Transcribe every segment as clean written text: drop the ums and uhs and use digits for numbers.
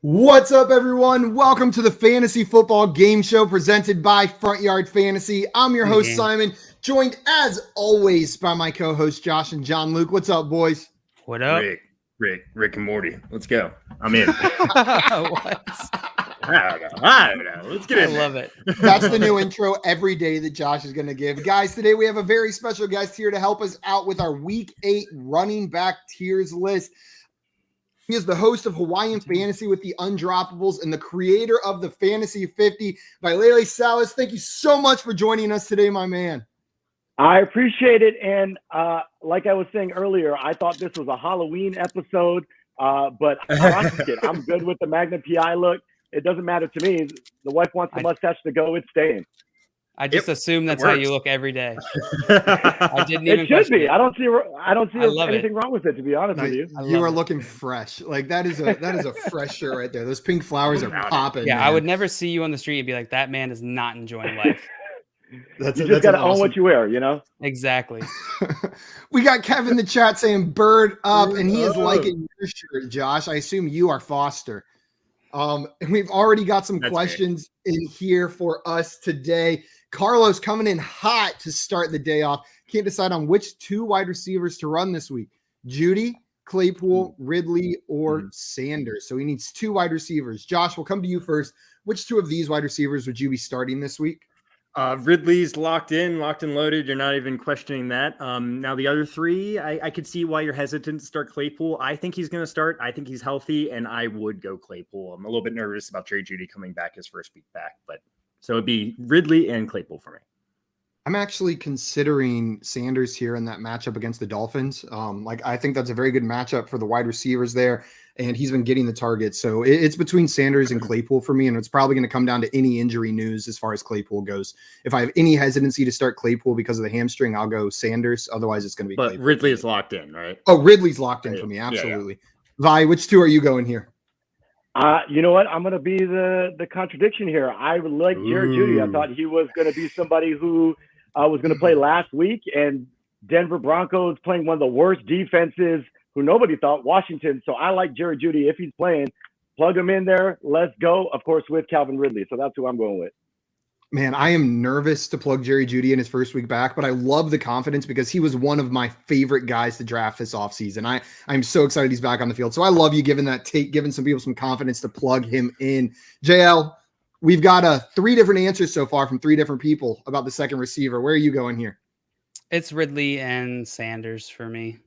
What's up, everyone? Welcome to the Fantasy Football Game Show presented by Front Yard Fantasy. I'm your host, Simon, joined as always by my co-hosts, Josh and John Luke. What's up, boys? What up? Rick and Morty. Let's go. I'm in. What? I don't know. Let's get in. I love it. That's the new intro every day that Josh is going to give. Guys, today we have a very special guest here to help us out with our Week 8 running back tiers list. He is the host of Hawaiian Fantasy with the Undroppables and the creator of the Fantasy 50, Vailele Salas. Thank you so much for joining us today, my man. I appreciate it. And like I was saying earlier, I thought this was a Halloween episode, but I like it. I'm good with the Magnum PI look. It doesn't matter to me. The wife wants the mustache to go. It's staying. I just assume that's how you look every day. I didn't even. It should be. I don't see anything wrong with it, to be honest with you. You are looking fresh. Like that is a fresh shirt right there. Those pink flowers are popping. Yeah, man. I would never see you on the street and be like, that man is not enjoying life. You just got to own what you wear, you know? Exactly. We got Kevin in the chat saying bird up, and he is liking your shirt, Josh. I assume you are Foster. And we've already got some questions in here for us today. Carlos coming in hot to start the day off. Can't decide on which two wide receivers to run this week. Judy, Claypool, Ridley, or Sanders. So he needs two wide receivers. Josh, we'll come to you first. Which two of these wide receivers would you be starting this week? Ridley's locked and loaded. You're not even questioning that. Now the other three, I could see why you're hesitant to start Claypool. I think he's going to start. I think he's healthy, and I would go Claypool. I'm a little bit nervous about Jerry Jeudy coming back his first week back, but so it'd be Ridley and Claypool for me. I'm actually considering Sanders here in that matchup against the Dolphins. I think that's a very good matchup for the wide receivers there, and he's been getting the targets. So it's between Sanders and Claypool for me, and it's probably going to come down to any injury news as far as Claypool goes. If I have any hesitancy to start Claypool because of the hamstring, I'll go Sanders. Otherwise, it's going to be But Claypool. Ridley is locked in, right? Oh, Ridley's locked in for me. Absolutely. Yeah. Vi, which two are you going here? You know what? I'm going to be the contradiction here. I would like Jerry Jeudy. I thought he was going to be somebody who was going to play last week, and Denver Broncos playing one of the worst defenses who nobody thought, Washington. So I like Jerry Jeudy. If he's playing, plug him in there. Let's go, of course, with Calvin Ridley. So that's who I'm going with. Man, I am nervous to plug Jerry Jeudy in his first week back, but I love the confidence because he was one of my favorite guys to draft this offseason. I'm so excited he's back on the field. So I love you giving some people some confidence to plug him in. JL, we've got 3 different answers so far from 3 different people about the second receiver. Where are you going here? It's Ridley and Sanders for me.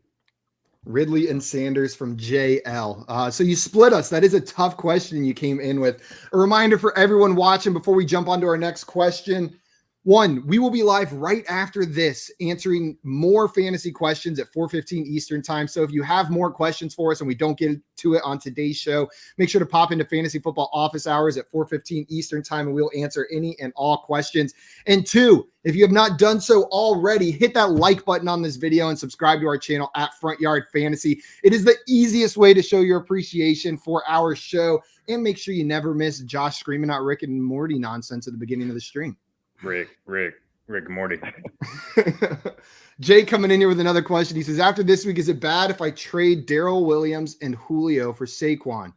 Ridley and Sanders from JL. So you split us. That is a tough question you came in with. A reminder for everyone watching before we jump on to our next question. 1, we will be live right after this answering more fantasy questions at 4:15 Eastern time. So if you have more questions for us and we don't get to it on today's show, make sure to pop into Fantasy Football office hours at 4:15 Eastern time and we'll answer any and all questions. And 2, if you have not done so already, hit that like button on this video and subscribe to our channel at Front Yard Fantasy. It is the easiest way to show your appreciation for our show. And make sure you never miss Josh screaming out Rick and Morty nonsense at the beginning of the stream. Rick and Morty. Jay coming in here with another question. He says, after this week, is it bad if I trade Darrell Williams and Julio for Saquon?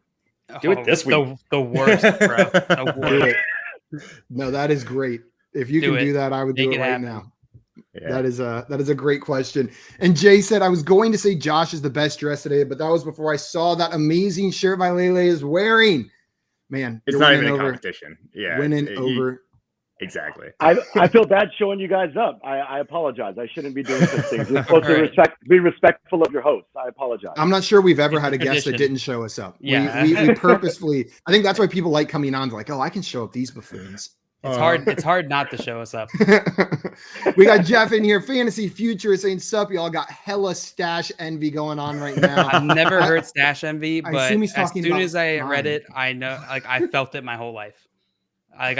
Do it this week. The worst, bro. The worst. No, that is great. If you can do that, I would do it right now. Yeah. That is a great question. And Jay said, I was going to say Josh is the best dressed today, but that was before I saw that amazing shirt Vailele is wearing. Man, it's not even a competition. Yeah. Winning over. Exactly. I feel bad showing you guys up. I apologize. I shouldn't be doing such things. You're supposed to be respectful of your host. I apologize. I'm not sure we've ever had a guest that didn't show us up. Yeah. We purposefully, I think that's why people like coming on. They're like, oh, I can show up these buffoons. It's hard not to show us up. We got Jeff in here. Fantasy Future saying, sup, y'all got hella stash envy going on right now. I've never heard stash envy, but as soon as I mine. read it, I know, I felt it my whole life. I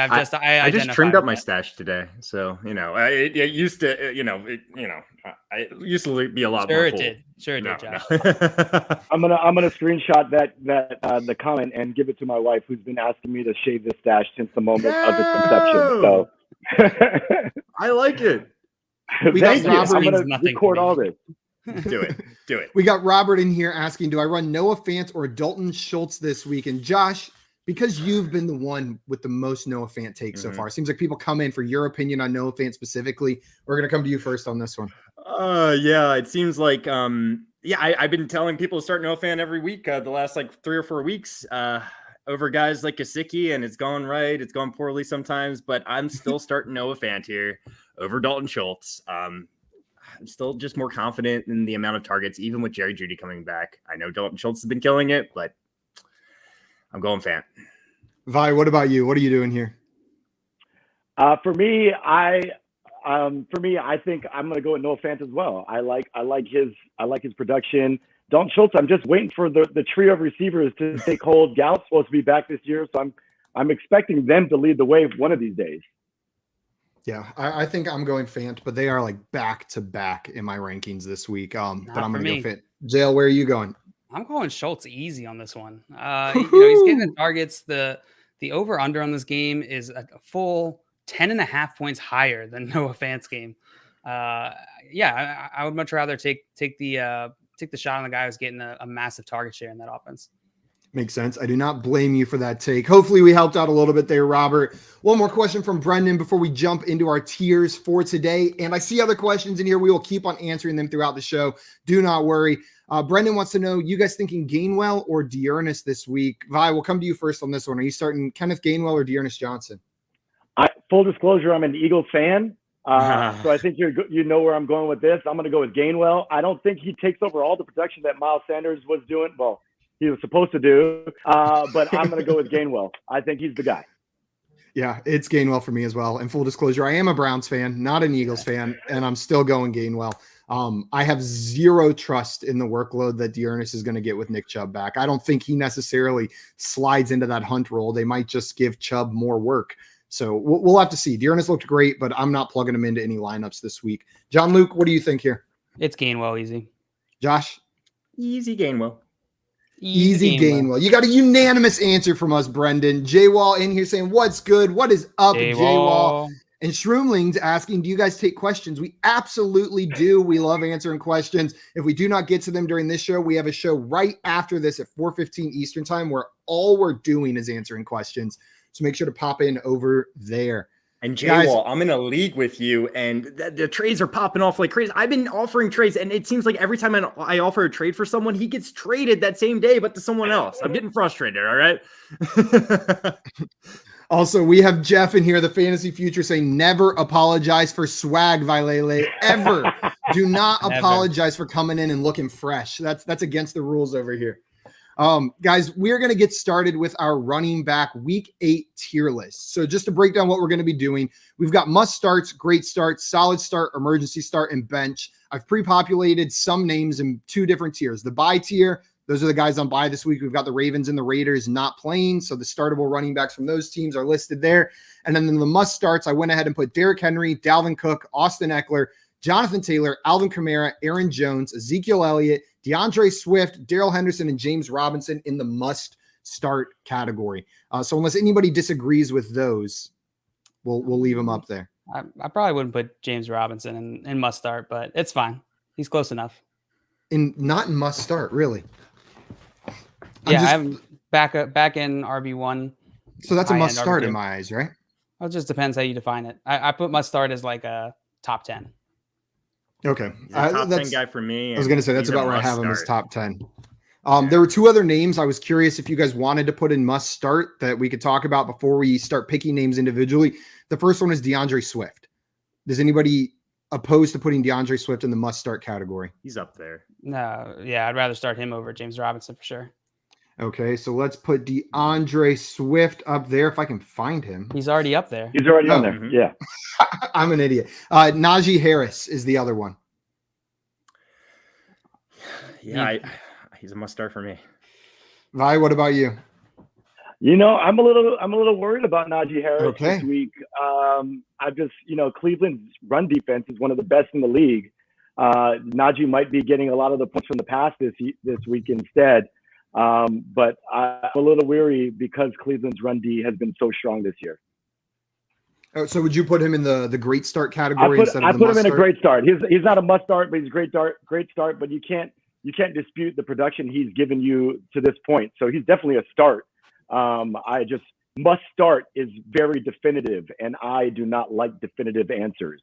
just trimmed up my stash today, so it used to, I used to be a lot more full. Sure it did, Josh. No. I'm gonna screenshot that the comment and give it to my wife, who's been asking me to shave this stash since the moment of its conception. So I like it. We got I'm gonna record all this. Do it. Do it. We got Robert in here asking, do I run Noah Fant or Dalton Schultz this week? And Josh, because you've been the one with the most Noah Fant takes so far, seems like people come in for your opinion on Noah Fant specifically. We're going to come to you first on this one. Yeah, it seems like, I've been telling people to start Noah Fant every week, the last like 3 or 4 weeks, over guys like Gesicki, and it's gone right. It's gone poorly sometimes, but I'm still starting Noah Fant here over Dalton Schultz. I'm still just more confident in the amount of targets, even with Jerry Jeudy coming back. I know Dalton Schultz has been killing it, but I'm going Fant. Vi, what about you? What are you doing here? For me, I think I'm going to go with Noah Fant as well. I like his production. Dalton Schultz, I'm just waiting for the trio of receivers to take hold. Gallup's supposed to be back this year, so I'm expecting them to lead the way one of these days. Yeah, I think I'm going Fant, but they are like back to back in my rankings this week. But I'm going to go Fant. Jail, where are you going? I'm going Schultz easy on this one. He's getting the targets. The over under on this game is a full 10.5 points higher than Noah Fant's game. I would much rather take the shot on the guy who's getting a massive target share in that offense. Makes sense. I do not blame you for that take. Hopefully we helped out a little bit there, Robert. One more question from Brendan before we jump into our tiers for today. And I see other questions in here. We will keep on answering them throughout the show. Do not worry. Brendan wants to know, you guys thinking Gainwell or Dearness this week? Vi, we'll come to you first on this one. Are you starting Kenneth Gainwell or Dearness Johnson? Full disclosure, I'm an Eagles fan. So I think you know where I'm going with this. I'm going to go with Gainwell. I don't think he takes over all the production that Miles Sanders was doing. Well, he was supposed to do, but I'm going to go with Gainwell. I think he's the guy. Yeah, it's Gainwell for me as well. And full disclosure, I am a Browns fan, not an Eagles fan, and I'm still going Gainwell. I have zero trust in the workload that Dearness is going to get with Nick Chubb back. I don't think he necessarily slides into that Hunt role. They might just give Chubb more work. So we'll have to see. Dearness looked great, but I'm not plugging him into any lineups this week. John Luke, what do you think here? It's Gainwell easy. Josh? Easy Gainwell. Easy Gainwell. You got a unanimous answer from us, Brendan. J-Wall in here saying, what's good? What is up, J-Wall? And Shroomling's asking, do you guys take questions? We absolutely do. We love answering questions. If we do not get to them during this show, we have a show right after this at 4:15 Eastern time where all we're doing is answering questions. So make sure to pop in over there. And J-Wall, I'm in a league with you, and the trades are popping off like crazy. I've been offering trades, and it seems like every time I offer a trade for someone, he gets traded that same day, but to someone else. I'm getting frustrated, all right? Also, we have Jeff in here, the Fantasy Future, saying never apologize for swag, Vailele. Ever. Do not apologize for coming in and looking fresh. That's against the rules over here. Guys, we're going to get started with our running back week 8 tier list. So just to break down what we're going to be doing, we've got must starts, great start, solid start, emergency start, and bench. I've pre-populated some names in 2 different tiers. The bye tier, those are the guys on bye this week. We've got the Ravens and the Raiders not playing. So the startable running backs from those teams are listed there. And then in the must starts, I went ahead and put Derrick Henry, Dalvin Cook, Austin Eckler, Jonathan Taylor, Alvin Kamara, Aaron Jones, Ezekiel Elliott, DeAndre Swift, Darrell Henderson, and James Robinson in the must-start category. So unless anybody disagrees with those, we'll leave them up there. I probably wouldn't put James Robinson in must-start, but it's fine. He's close enough. Not in must-start, really. I'm back in RB1. So that's a must-start in my eyes, right? Well, it just depends how you define it. I put must-start as like a top 10. Okay. Top 10 guy for me. I was going to say, that's about where I have him as top 10. There were 2 other names. I was curious if you guys wanted to put in must start that we could talk about before we start picking names individually. The first one is DeAndre Swift. Does anybody oppose to putting DeAndre Swift in the must start category? He's up there. No. Yeah. I'd rather start him over James Robinson for sure. Okay. So let's put DeAndre Swift up there if I can find him. He's already up there. He's already on there. Mm-hmm. Yeah. I'm an idiot. Najee Harris is the other one. Yeah, he's a must start for me. Vi, what about you? You know, I'm a little worried about Najee Harris this week. I've just, Cleveland's run defense is one of the best in the league. Najee might be getting a lot of the points from the pass this week instead. But I'm a little weary because Cleveland's run D has been so strong this year. Oh, so would you put him in the great start I category put instead I of the put him must in a start? great start. He's not a must start, but he's a great start. But you can't dispute the production he's given you to this point. So he's definitely a start. I just must start is very definitive, and I do not like definitive answers.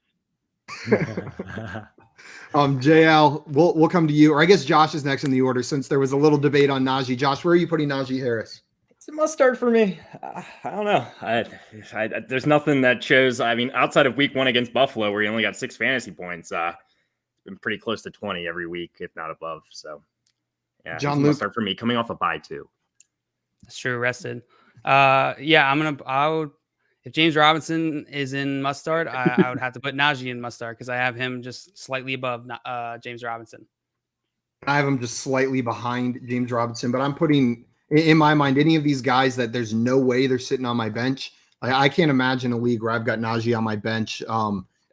JL, we'll come to you, or I guess Josh is next in the order since there was a little debate on Najee. Josh, where are you putting Najee Harris? It's a must start for me. I don't know. There's nothing that shows. I mean, outside of week 1 against Buffalo, where he only got 6 fantasy points, it's been pretty close to 20 every week, if not above. So, yeah, John it's a Luke, must start for me. Coming off a bye too. That's true. Rested. I would. If James Robinson is in must start, I would have to put Najee in must start because I have him just slightly above James Robinson. I have him just slightly behind James Robinson, but I'm putting in my mind any of these guys that there's no way they're sitting on my bench. I can't imagine a league where I've got Najee on my bench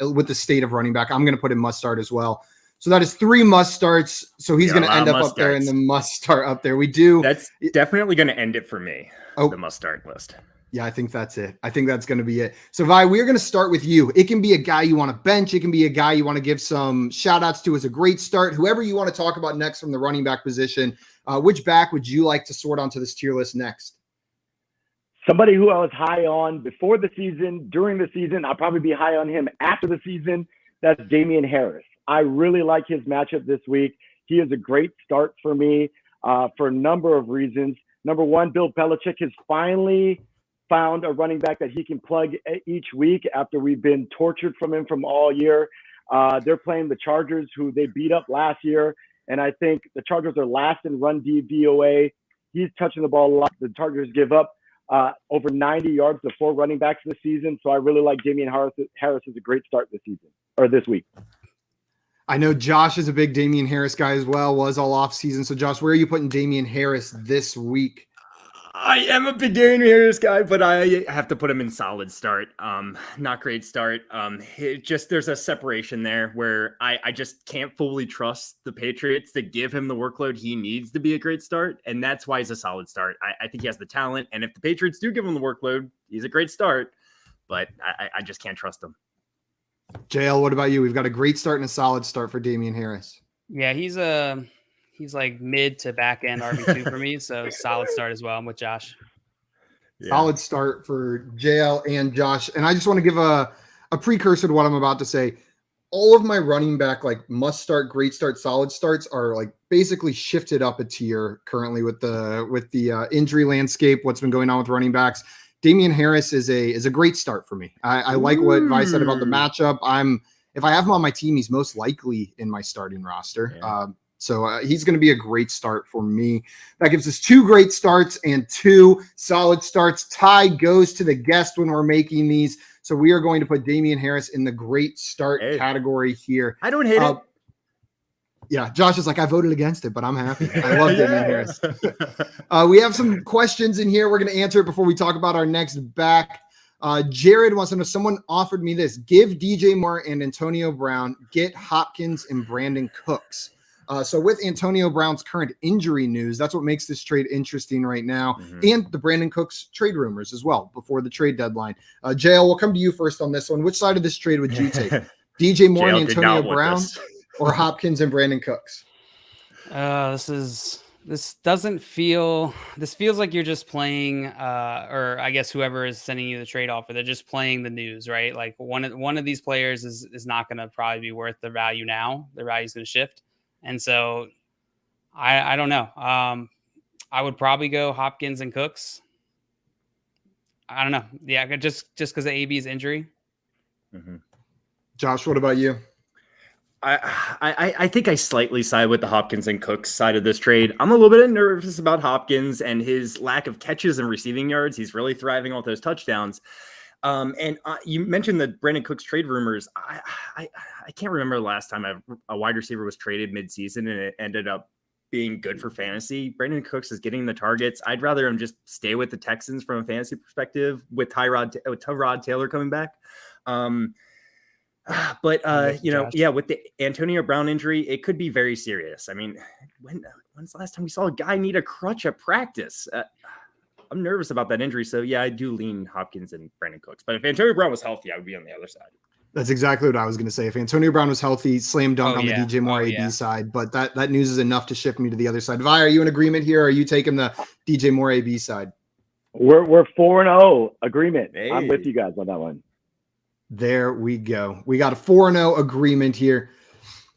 with the state of running back. I'm going to put him must start as well. So that is 3 must starts. So he's going to end up up there in the must start up there. We do. That's definitely going to end it for me. The must start list. Yeah, I think that's it. I think that's going to be it. So, Vi, we're going to start with you. It can be a guy you want to bench. It can be a guy you want to give some shout outs to as a great start. Whoever you want to talk about next from the running back position. Which back would you like to sort onto this tier list next? Somebody who I was high on before the season, during the season. I'll probably be high on him after the season. That's Damian Harris. I really like his matchup this week. He is a great start for me for a number of reasons. Number one, Bill Belichick has finally found a running back that he can plug each week after we've been tortured from him from all year. They're playing the Chargers, who they beat up last year. And I think the Chargers are last in run DVOA. He's touching the ball a lot. The Chargers give up over 90 yards to 4 running backs this season. So I really like Damian Harris. Harris is a great start this season or this week. I know Josh is a big Damian Harris guy as well, was all off season. So Josh, where are you putting Damian Harris this week? I am a big Damian Harris guy, but I have to put him in solid start. Not great start. There's a separation there where I just can't fully trust the Patriots to give him the workload he needs to be a great start. And that's why he's a solid start. I think he has the talent. And if the Patriots do give him the workload, he's a great start, but I just can't trust him. JL, what about you? We've got a great start and a solid start for Damian Harris. Yeah, he's like mid to back end RB2 for me. So solid start as well. I'm with Josh. Yeah. Solid start for JL and Josh. And I just want to give a precursor to what I'm about to say. All of my running back, like must start, great start, solid starts are like basically shifted up a tier currently with the injury landscape, what's been going on with running backs. Damian Harris is a great start for me. I like what Vi said about the matchup. If I have him on my team, he's most likely in my starting roster. Yeah. So he's going to be a great start for me. That gives us 2 great starts and 2 solid starts. Tie goes to the guest when we're making these. So we are going to put Damian Harris in the great start category here. I don't hate it. Yeah, Josh is like, I voted against it, but I'm happy. I love Damian Harris. We have some questions in here. We're going to answer it before we talk about our next back. Jared wants to know, someone offered me this. Give DJ Moore and Antonio Brown, get Hopkins and Brandon Cooks. So with Antonio Brown's current injury news, that's what makes this trade interesting right now. Mm-hmm. And the Brandon Cooks trade rumors as well before the trade deadline. JL, we'll come to you first on this one. Which side of this trade would you take? DJ Moore and Antonio Brown or Hopkins and Brandon Cooks? This feels like you're just playing, or I guess whoever is sending you the trade offer, they're just playing the news, right? Like one of these players is not going to probably be worth the value now. The value is going to shift. And so I don't know. I would probably go Hopkins and Cooks. I don't know. Yeah, just because of AB's injury. Mm-hmm. Josh, what about you? I think I slightly side with the Hopkins and Cooks side of this trade. I'm a little bit nervous about Hopkins and his lack of catches and receiving yards. He's really thriving off those touchdowns. And you mentioned the Brandon Cooks trade rumors. I can't remember the last time a wide receiver was traded midseason and it ended up being good for fantasy. Brandon Cooks is getting the targets. I'd rather him just stay with the Texans from a fantasy perspective with Tyrod Taylor coming back. But with the Antonio Brown injury, it could be very serious. I mean, when's the last time we saw a guy need a crutch at practice? I'm nervous about that injury. So yeah, I do lean Hopkins and Brandon Cooks. But if Antonio Brown was healthy, I would be on the other side. That's exactly what I was going to say. If Antonio Brown was healthy, slam dunk Oh, on yeah. the DJ Moore Oh, AD yeah. side. But that news is enough to shift me to the other side. Vi, are you in agreement here? Or are you taking the DJ Moore AB side? We're 4-0 agreement. I'm with Hey. you guys on that one. There we go. We got a 4-0 agreement here.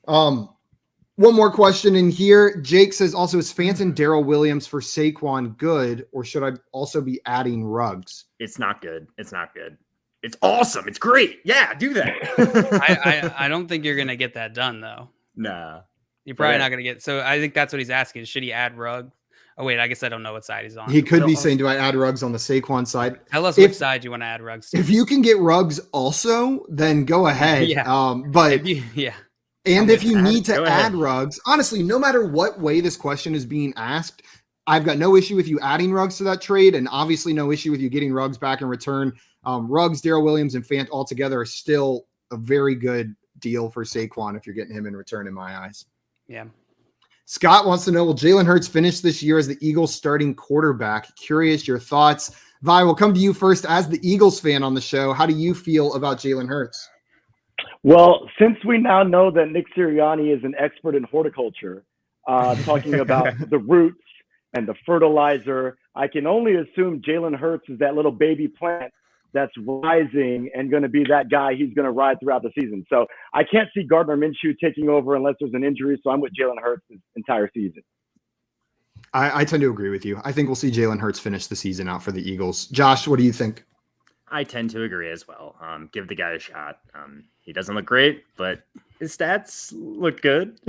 One more question in here. Jake says also, is Fanton Daryl Williams for Saquon good, or should I also be adding Ruggs? It's not good. It's not good. It's awesome. It's great. Yeah, do that. I don't think you're gonna get that done though. Nah. You're probably Yeah. not gonna get. So I think that's what he's asking. Should he add Ruggs? Oh wait, I guess I don't know what side he's on. He could be So- saying, do I add Ruggs on the Saquon side? Tell us if- which side you want to add Ruggs to. If you can get Ruggs also, then go ahead. Yeah. But Yeah. and if you need to Go ahead. add Ruggs, honestly, no matter what way this question is being asked, I've got no issue with you adding Ruggs to that trade, and obviously no issue with you getting Ruggs back in return. Ruggs, Daryl Williams, and Fant all together are still a very good deal for Saquon if you're getting him in return, in my eyes. Yeah. Scott wants to know, will Jalen Hurts finish this year as the Eagles starting quarterback? Curious your thoughts. Vi, we'll come to you first as the Eagles fan on the show. How do you feel about Jalen Hurts? Well, since we now know that Nick Sirianni is an expert in horticulture, talking about the roots and the fertilizer, I can only assume Jalen Hurts is that little baby plant that's rising and going to be that guy he's going to ride throughout the season. So I can't see Gardner Minshew taking over unless there's an injury. So I'm with Jalen Hurts this entire season. I tend to agree with you. I think we'll see Jalen Hurts finish the season out for the Eagles. Josh, what do you think? I tend to agree as well. Give the guy a shot. He doesn't look great, but his stats look good.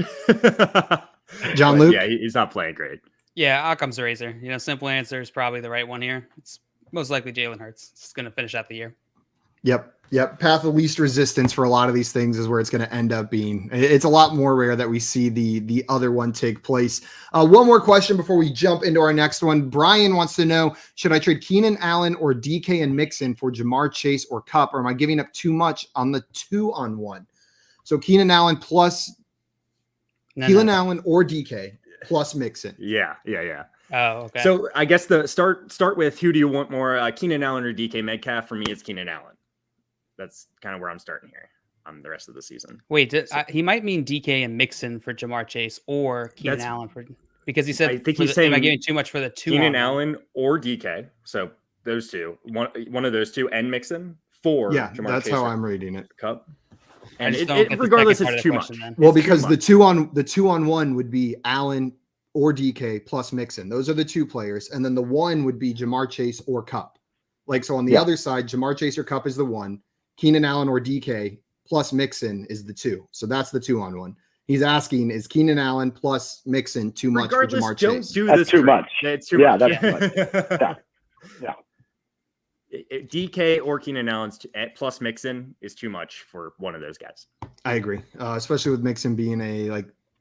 John But Luke? yeah, he's not playing great. Yeah, Occam's razor. Simple answer is probably the right one here. It's most likely Jalen Hurts. It's going to finish out the year. Yep. Path of least resistance for a lot of these things is where it's going to end up being. It's a lot more rare that we see the other one take place. One more question before we jump into our next one. Brian wants to know, should I trade Keenan Allen or DK and Mixon for Jamar Chase or Kupp, or am I giving up too much on the 2-on-1? So Keenan Allen plus Keenan Allen or DK plus Mixon. Yeah. Oh, okay. So I guess the start with, who do you want more, Keenan Allen or DK Metcalf? For me, it's Keenan Allen. That's kind of where I'm starting here on the rest of the season. Wait, he might mean DK and Mixon for Jamar Chase or Keenan That's- Allen for, because he said, I think for he's the- am I saying giving too much for the 2 Keenan Allen or DK. So those two, one of those two, and Mixon for Yeah, Jamar that's Chase how or I'm reading it. Cup. I And just it, don't it- get the regardless, second part it's of the too much. question then. Well, It's too because much. the 2-on-1 would be Allen or DK plus Mixon. Those are the two players. And then the one would be Jamar Chase or Kupp. Like, so on the Yeah. other side, Jamar Chase or Kupp is the one. Keenan Allen or DK plus Mixon is the 2. So that's the 2-on-1. He's asking, is Keenan Allen plus Mixon too much for Regardless, Jamar don't Chase? do That's this. too trade. much. That's too Yeah, much. that's too much. Yeah. DK or Keenan Allen plus Mixon is too much for one of those guys. I agree, especially with Mixon being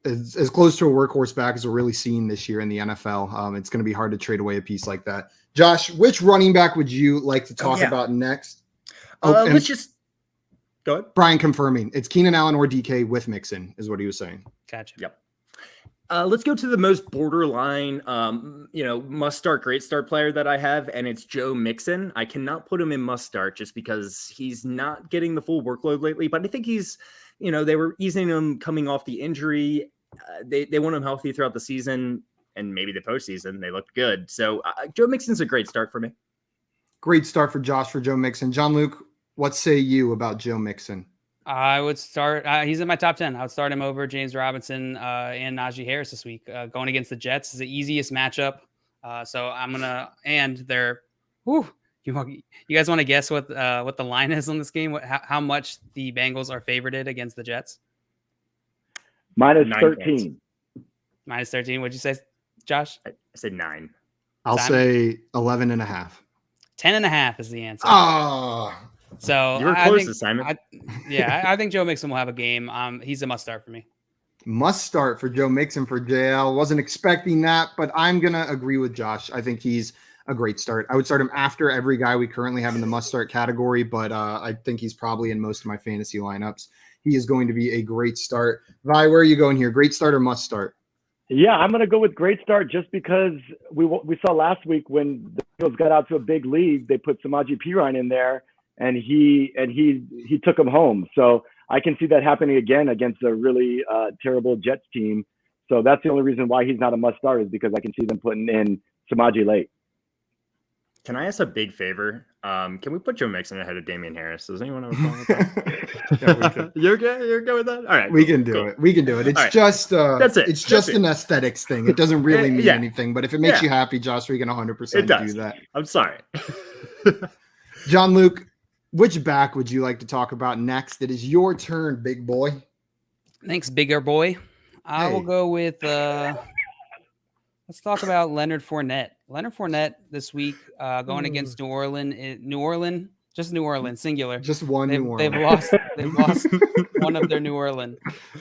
as close to a workhorse back as we're really seeing this year in the NFL. It's going to be hard to trade away a piece like that. Josh, which running back would you like to talk yeah. about next? And Let's just go ahead. Brian confirming it's Keenan Allen or DK with Mixon is what he was saying. Gotcha. Yep. Let's go to the most borderline, must start, great start player that I have, and it's Joe Mixon. I cannot put him in must start just because he's not getting the full workload lately, but I think he's, they were easing him coming off the injury. They want him healthy throughout the season and maybe the postseason. They looked good. So Joe Mixon's a great start for me. Great start for Josh for Joe Mixon. John Luke, what say you about Joe Mixon? I would start. He's in my top 10. I would start him over James Robinson and Najee Harris this week. Going against the Jets is the easiest matchup. So I'm gonna. And they're. Whew, you guys want to guess what the line is on this game? How much the Bengals are favorited against the Jets? Minus 9 13. points. Minus 13. What'd you say, Josh? I said 9. I'll Simon? say 11.5. 10.5 is the answer. Ah, So You were I close, think, Simon. I think Joe Mixon will have a game. He's a must start for me. must start for Joe Mixon for JL. Wasn't expecting that, but I'm going to agree with Josh. I think he's a great start. I would start him after every guy we currently have in the must start category, but I think he's probably in most of my fantasy lineups. He is going to be a great start. Vi, where are you going here? Great start or must start? Yeah, I'm going to go with great start just because we saw last week when the Broncos got out to a big lead, they put Samaje Perine in there, and he took him home. So I can see that happening again against a really terrible Jets team. So that's the only reason why he's not a must start, is because I can see them putting in Samaje late. Can I ask a big favor? Can we put Joe Mixon ahead of Damian Harris? Does anyone have a problem with that? Yeah, we could. You're okay? You're okay with that? All right. We can do it. We can do it. It's right. just That's it. It's just That's an aesthetics thing. It doesn't really mean Yeah. anything. But if it makes Yeah. you happy, Josh, we can 100% It does. do that. I'm sorry. John Luke, which back would you like to talk about next? It is your turn, big boy. Thanks, bigger boy. I will Hey. go with let's talk about Leonard Fournette. Leonard Fournette this week going against New Orleans, just New Orleans, singular. Just one They've, New they've Orleans. lost one of their New Orleans.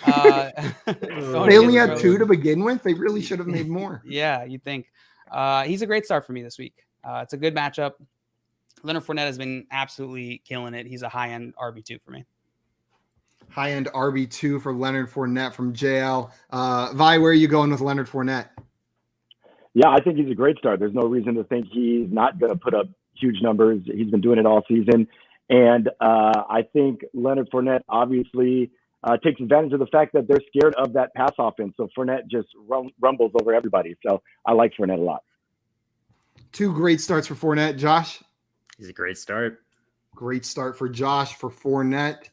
They only had two to begin with. They really should have made more. Yeah, you think. He's a great start for me this week. It's a good matchup. Leonard Fournette has been absolutely killing it. He's a high-end RB2 for me. High-end RB2 for Leonard Fournette from JL. Vi, where are you going with Leonard Fournette? Yeah, I think he's a great start. There's no reason to think he's not going to put up huge numbers. He's been doing it all season. And I think Leonard Fournette obviously takes advantage of the fact that they're scared of that pass offense. So Fournette just rumbles over everybody. So I like Fournette a lot. Two great starts for Fournette. Josh? He's a great start. Great start for Josh for Fournette.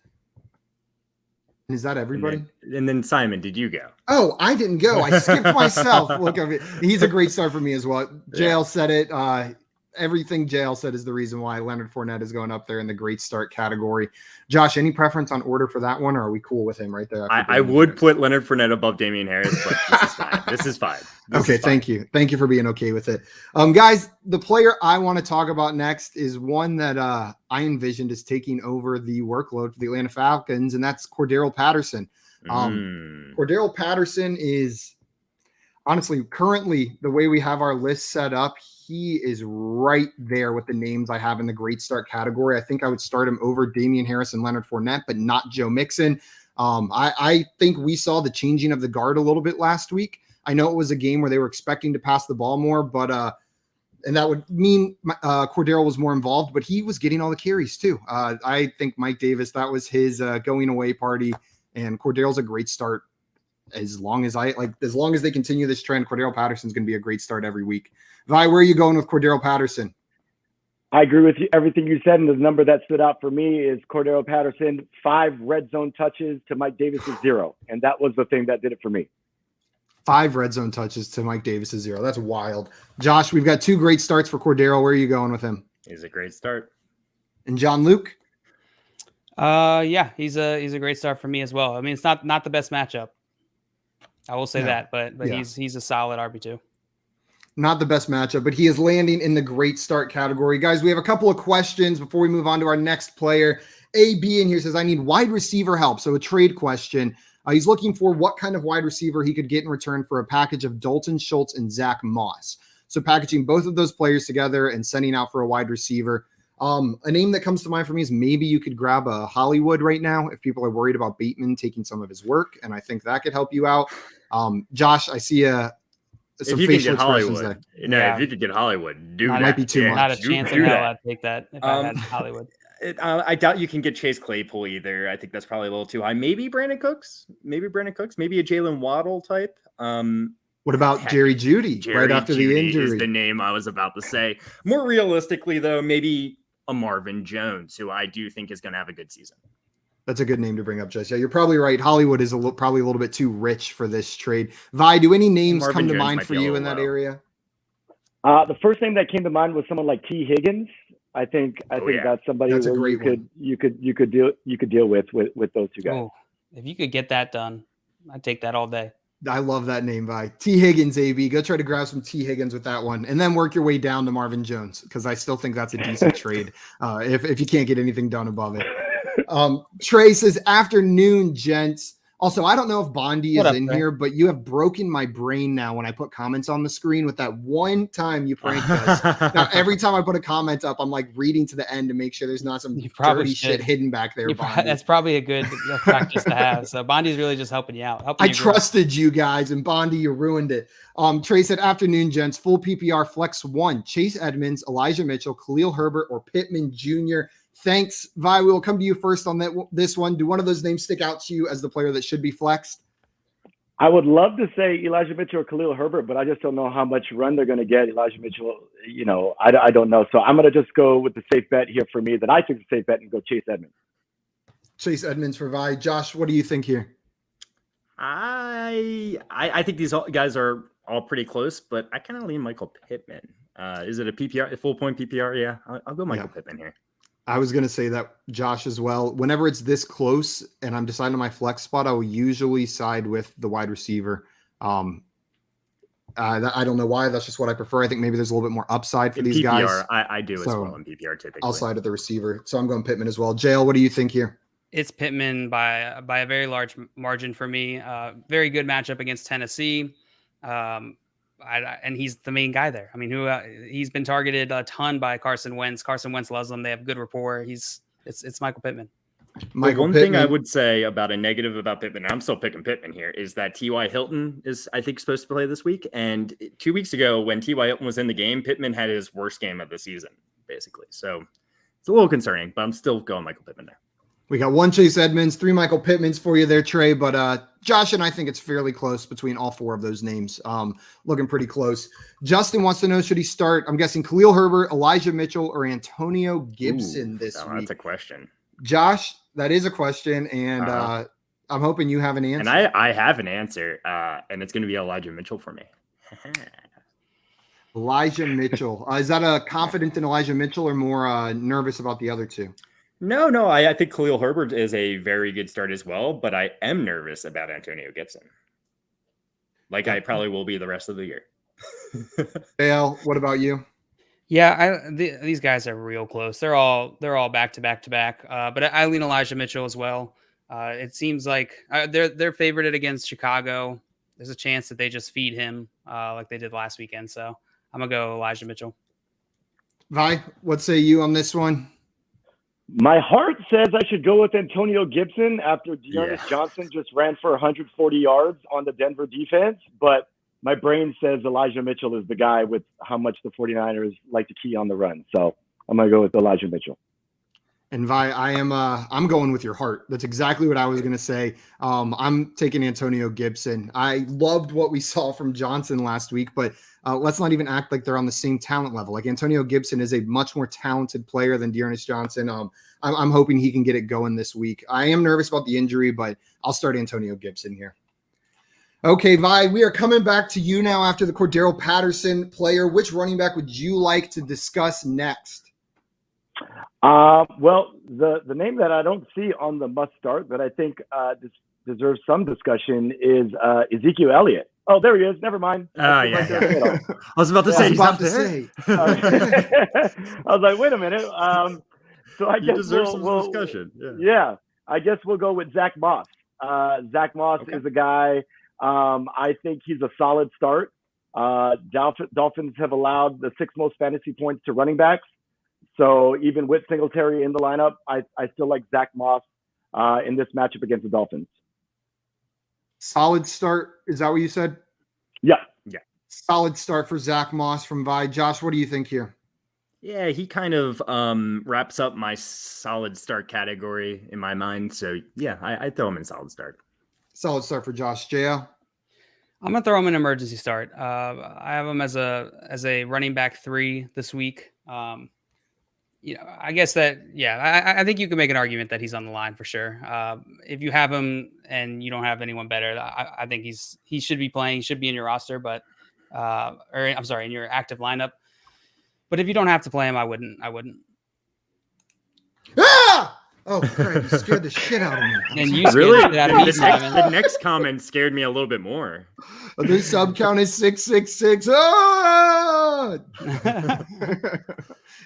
Is that everybody? And then Simon, did you go? Oh, I didn't go. I skipped myself. Look at it. He's a great start for me as well. JL said it. Everything JL said is the reason why Leonard Fournette is going up there in the great start category. Josh, any preference on order for that one, or are we cool with him right there? I would put Leonard Fournette above Damian Harris, but this is fine. This is fine. Okay, thank you. Thank you for being okay with it. Guys, the player I want to talk about next is one that I envisioned as taking over the workload for the Atlanta Falcons, and that's Cordarrelle Patterson. Cordarrelle Patterson is honestly, currently, the way we have our list set up, he is right there with the names I have in the great start category. I think I would start him over Damian Harris and Leonard Fournette, but not Joe Mixon. I think we saw the changing of the guard a little bit last week. I know it was a game where they were expecting to pass the ball more, but and that would mean Cordarrelle was more involved, but he was getting all the carries too. I think Mike Davis, that was his going away party, and Cordarrelle's a great start. As long as they continue this trend, Cordarrelle Patterson's going to be a great start every week. Vi, where are you going with Cordarrelle Patterson? I agree with you, everything you said, and the number that stood out for me is Cordarrelle Patterson, 5 red zone touches to Mike Davis's 0, and that was the thing that did it for me. 5 red zone touches to Mike Davis's 0. That's wild. Josh, we've got 2 great starts for Cordarrelle. Where are you going with him? He's a great start. And John Luke? Yeah, he's a great start for me as well. I mean, it's not the best matchup. I will say that, but yeah. He's a solid RB2. Not the best matchup, but he is landing in the great start category. Guys, we have a couple of questions before we move on to our next player. AB in here says, I need wide receiver help. So a trade question. He's looking for what kind of wide receiver he could get in return for a package of Dalton Schultz and Zach Moss. So packaging both of those players together and sending out for a wide receiver. A name that comes to mind for me is maybe you could grab a Hollywood right now if people are worried about Bateman taking some of his work, and I think that could help you out. Josh, I see some facial expressions there. If you could get Hollywood, dude, might be too much. Not a chance in hell I'd take that if I had Hollywood. I doubt you can get Chase Claypool either. I think that's probably a little too high. Maybe Brandon Cooks. Maybe a Jalen Waddle type. What about Jerry Jeudy right after the injury? Is the name I was about to say. More realistically, though, maybe a Marvin Jones, who I do think is going to have a good season. That's a good name to bring up, Jess. Yeah, you're probably right. Hollywood is probably a little bit too rich for this trade. Vi, do any names Marvin come to Jones mind for you in that area? The first name that came to mind was someone like T. Higgins. I think that's somebody that's where you could deal with those two guys. Oh, if you could get that done, I'd take that all day. I love that name, Vi. T. Higgins, AB. Go try to grab some T. Higgins with that one, and then work your way down to Marvin Jones, because I still think that's a decent trade if you can't get anything done above it. Trey says, afternoon, gents. Also, I don't know if Bondi What is up, in Trey? here, but you have broken my brain now when I put comments on the screen with that one time you pranked us. Now, every time I put a comment up, I'm like reading to the end to make sure there's not some You probably dirty shit should. hidden back there, Bondi. That's probably a good practice to have. So Bondi's really just helping you out. Helping I you grow. trusted you guys, and Bondi, you ruined it. Trey said, afternoon, gents, full PPR flex 1, Chase Edmonds, Elijah Mitchell, Khalil Herbert, or Pittman Jr. Thanks, Vi. We will come to you first on this one. Do one of those names stick out to you as the player that should be flexed? I would love to say Elijah Mitchell or Khalil Herbert, but I just don't know how much run they're going to get. Elijah Mitchell, I don't know. So I'm going to just go with the safe bet here for me that I took the safe bet and go Chase Edmonds. Chase Edmonds for Vi. Josh, what do you think here? I think these guys are all pretty close, but I kind of lean Michael Pittman. Is it a PPR, a full point PPR? Yeah, I'll go Michael Pittman here. I was going to say that, Josh, as well. Whenever it's this close and I'm deciding on my flex spot, I will usually side with the wide receiver. I don't know why. That's just what I prefer. I think maybe there's a little bit more upside for these PPR, guys. I do as well in PPR typically. I'll side with the receiver. So I'm going Pittman as well. JL, what do you think here? It's Pittman by a very large margin for me. Very good matchup against Tennessee. And he's the main guy there. I mean, he's been targeted a ton by Carson Wentz. Carson Wentz loves him. They have good rapport. It's Michael Pittman. One thing I would say about a negative about Pittman, and I'm still picking Pittman here, is that T.Y. Hilton is, I think, supposed to play this week. And 2 weeks ago, when T.Y. Hilton was in the game, Pittman had his worst game of the season, basically. So it's a little concerning, but I'm still going Michael Pittman there. We got 1 Chase Edmonds, 3 Michael Pittmans for you there, Trey. But Josh and I think it's fairly close between all 4 of those names. Looking pretty close. Justin wants to know, should he start? I'm guessing Khalil Herbert, Elijah Mitchell, or Antonio Gibson this week. That's a question. Josh, that is a question, and I'm hoping you have an answer. And I have an answer, and it's going to be Elijah Mitchell for me. Elijah Mitchell. Is that a confident in Elijah Mitchell or more nervous about the other 2? No. I think Khalil Herbert is a very good start as well, but I am nervous about Antonio Gibson. Like I probably will be the rest of the year. Dale, what about you? Yeah, these guys are real close. They're all back to back to back. But I lean Elijah Mitchell as well. It seems like they're favorited against Chicago. There's a chance that they just feed him like they did last weekend. So I'm gonna go Elijah Mitchell. Vi, what say you on this one? My heart says I should go with Antonio Gibson after Dearness Johnson just ran for 140 yards on the Denver defense, but my brain says Elijah Mitchell is the guy with how much the 49ers like to key on the run. So I'm going to go with Elijah Mitchell. And Vi, I'm going with your heart. That's exactly what I was going to say. I'm taking Antonio Gibson. I loved what we saw from Johnson last week, but let's not even act like they're on the same talent level. Like Antonio Gibson is a much more talented player than Dearness Johnson. I'm hoping he can get it going this week. I am nervous about the injury, but I'll start Antonio Gibson here. Okay, Vi, we are coming back to you now after the Cordero Patterson player. Which running back would you like to discuss next? Well, the name that I don't see on the must start that I think deserves some discussion is Ezekiel Elliott. Oh, there he is. Never mind. I was about to say he's not there. I was like, wait a minute. So I guess we'll discussion. Yeah, I guess we'll go with Zach Moss. Zach Moss is a guy. I think he's a solid start. Dolphins have allowed the 6th most fantasy points to running backs. So even with Singletary in the lineup, I still like Zach Moss in this matchup against the Dolphins. Solid start. Is that what you said? Yeah. Solid start for Zach Moss from Vi. Josh, what do you think here? Yeah, he kind of wraps up my solid start category in my mind. So yeah, I throw him in solid start. Solid start for Josh. JL? I'm gonna throw him an emergency start. I have him as a running back 3 this week. I guess that, I think you can make an argument that he's on the line for sure. If you have him and you don't have anyone better, I think he should be playing, should be in your roster, but in your active lineup. But if you don't have to play him, I wouldn't. Ah! Oh, Craig, you scared the shit out of me. And you scared the shit out of me, Simon. The next comment scared me a little bit more. The sub count is 666. Ah!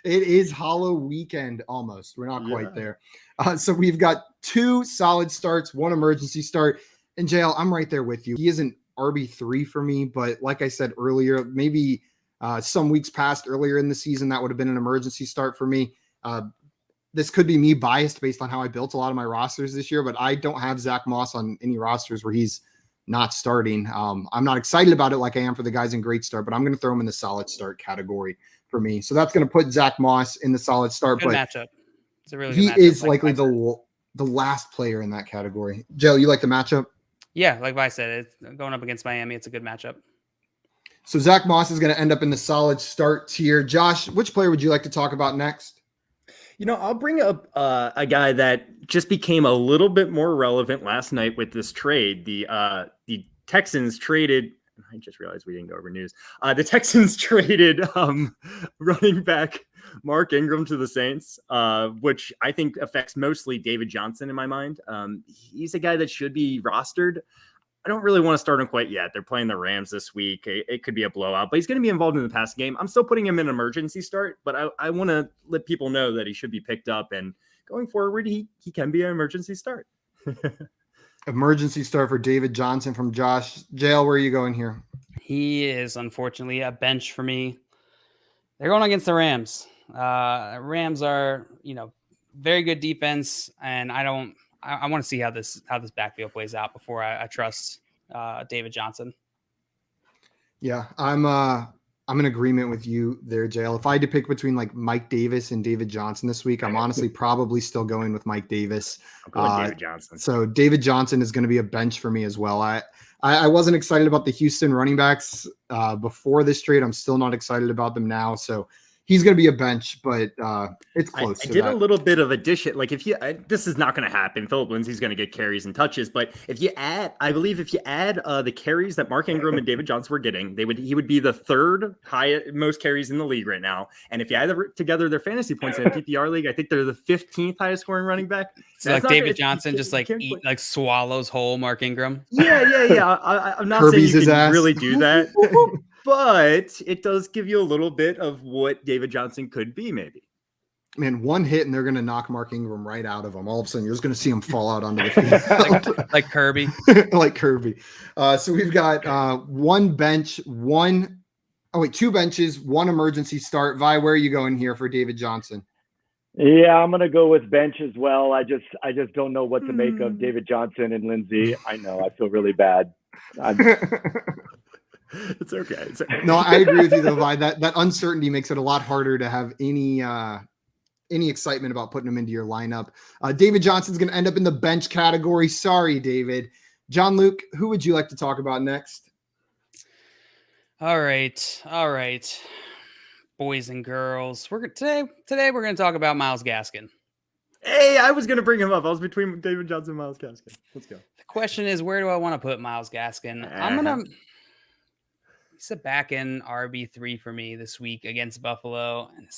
It is Hollow Weekend almost. We're not quite there. So we've got 2 solid starts, 1 emergency start. And JL, I'm right there with you. He isn't RB3 for me, but like I said earlier, maybe some weeks past earlier in the season, that would have been an emergency start for me. This could be me biased based on how I built a lot of my rosters this year, but I don't have Zach Moss on any rosters where he's not starting. I'm not excited about it like I am for the guys in great start, but I'm going to throw him in the solid start category for me. So that's going to put Zach Moss in the solid start. Good But matchup. It's a really he good matchup. is like likely I said. the last player in that category. Joe, you like the matchup? Yeah, like I said, it's going up against Miami. It's a good matchup. So Zach Moss is going to end up in the solid start tier. Josh, which player would you like to talk about next? I'll bring up a guy that just became a little bit more relevant last night with this trade. The Texans traded. I just realized we didn't go over news. The Texans traded running back Mark Ingram to the Saints, which I think affects mostly David Johnson in my mind. He's a guy that should be rostered. I don't really want to start him quite yet. They're playing the Rams this week. It could be a blowout, but he's going to be involved in the passing game. I'm still putting him in an emergency start, but I want to let people know that he should be picked up, and going forward, he can be an emergency start. Emergency start for David Johnson from Josh. JL, where are you going here? He is unfortunately a bench for me. They're going against the Rams. Rams are, very good defense, and I want to see how this backfield plays out before I trust David Johnson. Yeah, I'm in agreement with you there, JL. If I had to pick between like Mike Davis and David Johnson this week, I'm honestly probably still going with Mike Davis. David Johnson. So David Johnson is going to be a bench for me as well. I wasn't excited about the Houston running backs before this trade. I'm still not excited about them now. So he's going to be a bench, but it's close. I did a little bit of addition. Like this is not going to happen. Philip Lindsay's going to get carries and touches, but if you add the carries that Mark Ingram and David Johnson were getting, he would be the third most carries in the league right now. And if you add together their fantasy points in a PPR league, I think they're the 15th highest scoring running back. So like David Johnson just swallows whole Mark Ingram. Yeah. I'm not Kirby's saying you can ass. really do that. But it does give you a little bit of what David Johnson could be, maybe. Man, one hit and they're going to knock Mark Ingram right out of him. All of a sudden, you're just going to see him fall out onto the field. like Kirby. Like Kirby. So we've got two benches, one emergency start. Vi, where are you going here for David Johnson? Yeah, I'm going to go with bench as well. I just don't know what to make of David Johnson and Lindsay. I know. I feel really bad. It's okay. No, I agree with you though, Vi. That uncertainty makes it a lot harder to have any excitement about putting him into your lineup. David Johnson's going to end up in the bench category. Sorry, David. John Luke, who would you like to talk about next? All right. Boys and girls. Today we're going to talk about Myles Gaskin. Hey, I was going to bring him up. I was between David Johnson and Myles Gaskin. Let's go. The question is, where do I want to put Myles Gaskin? He's a back end RB3 for me this week against Buffalo. And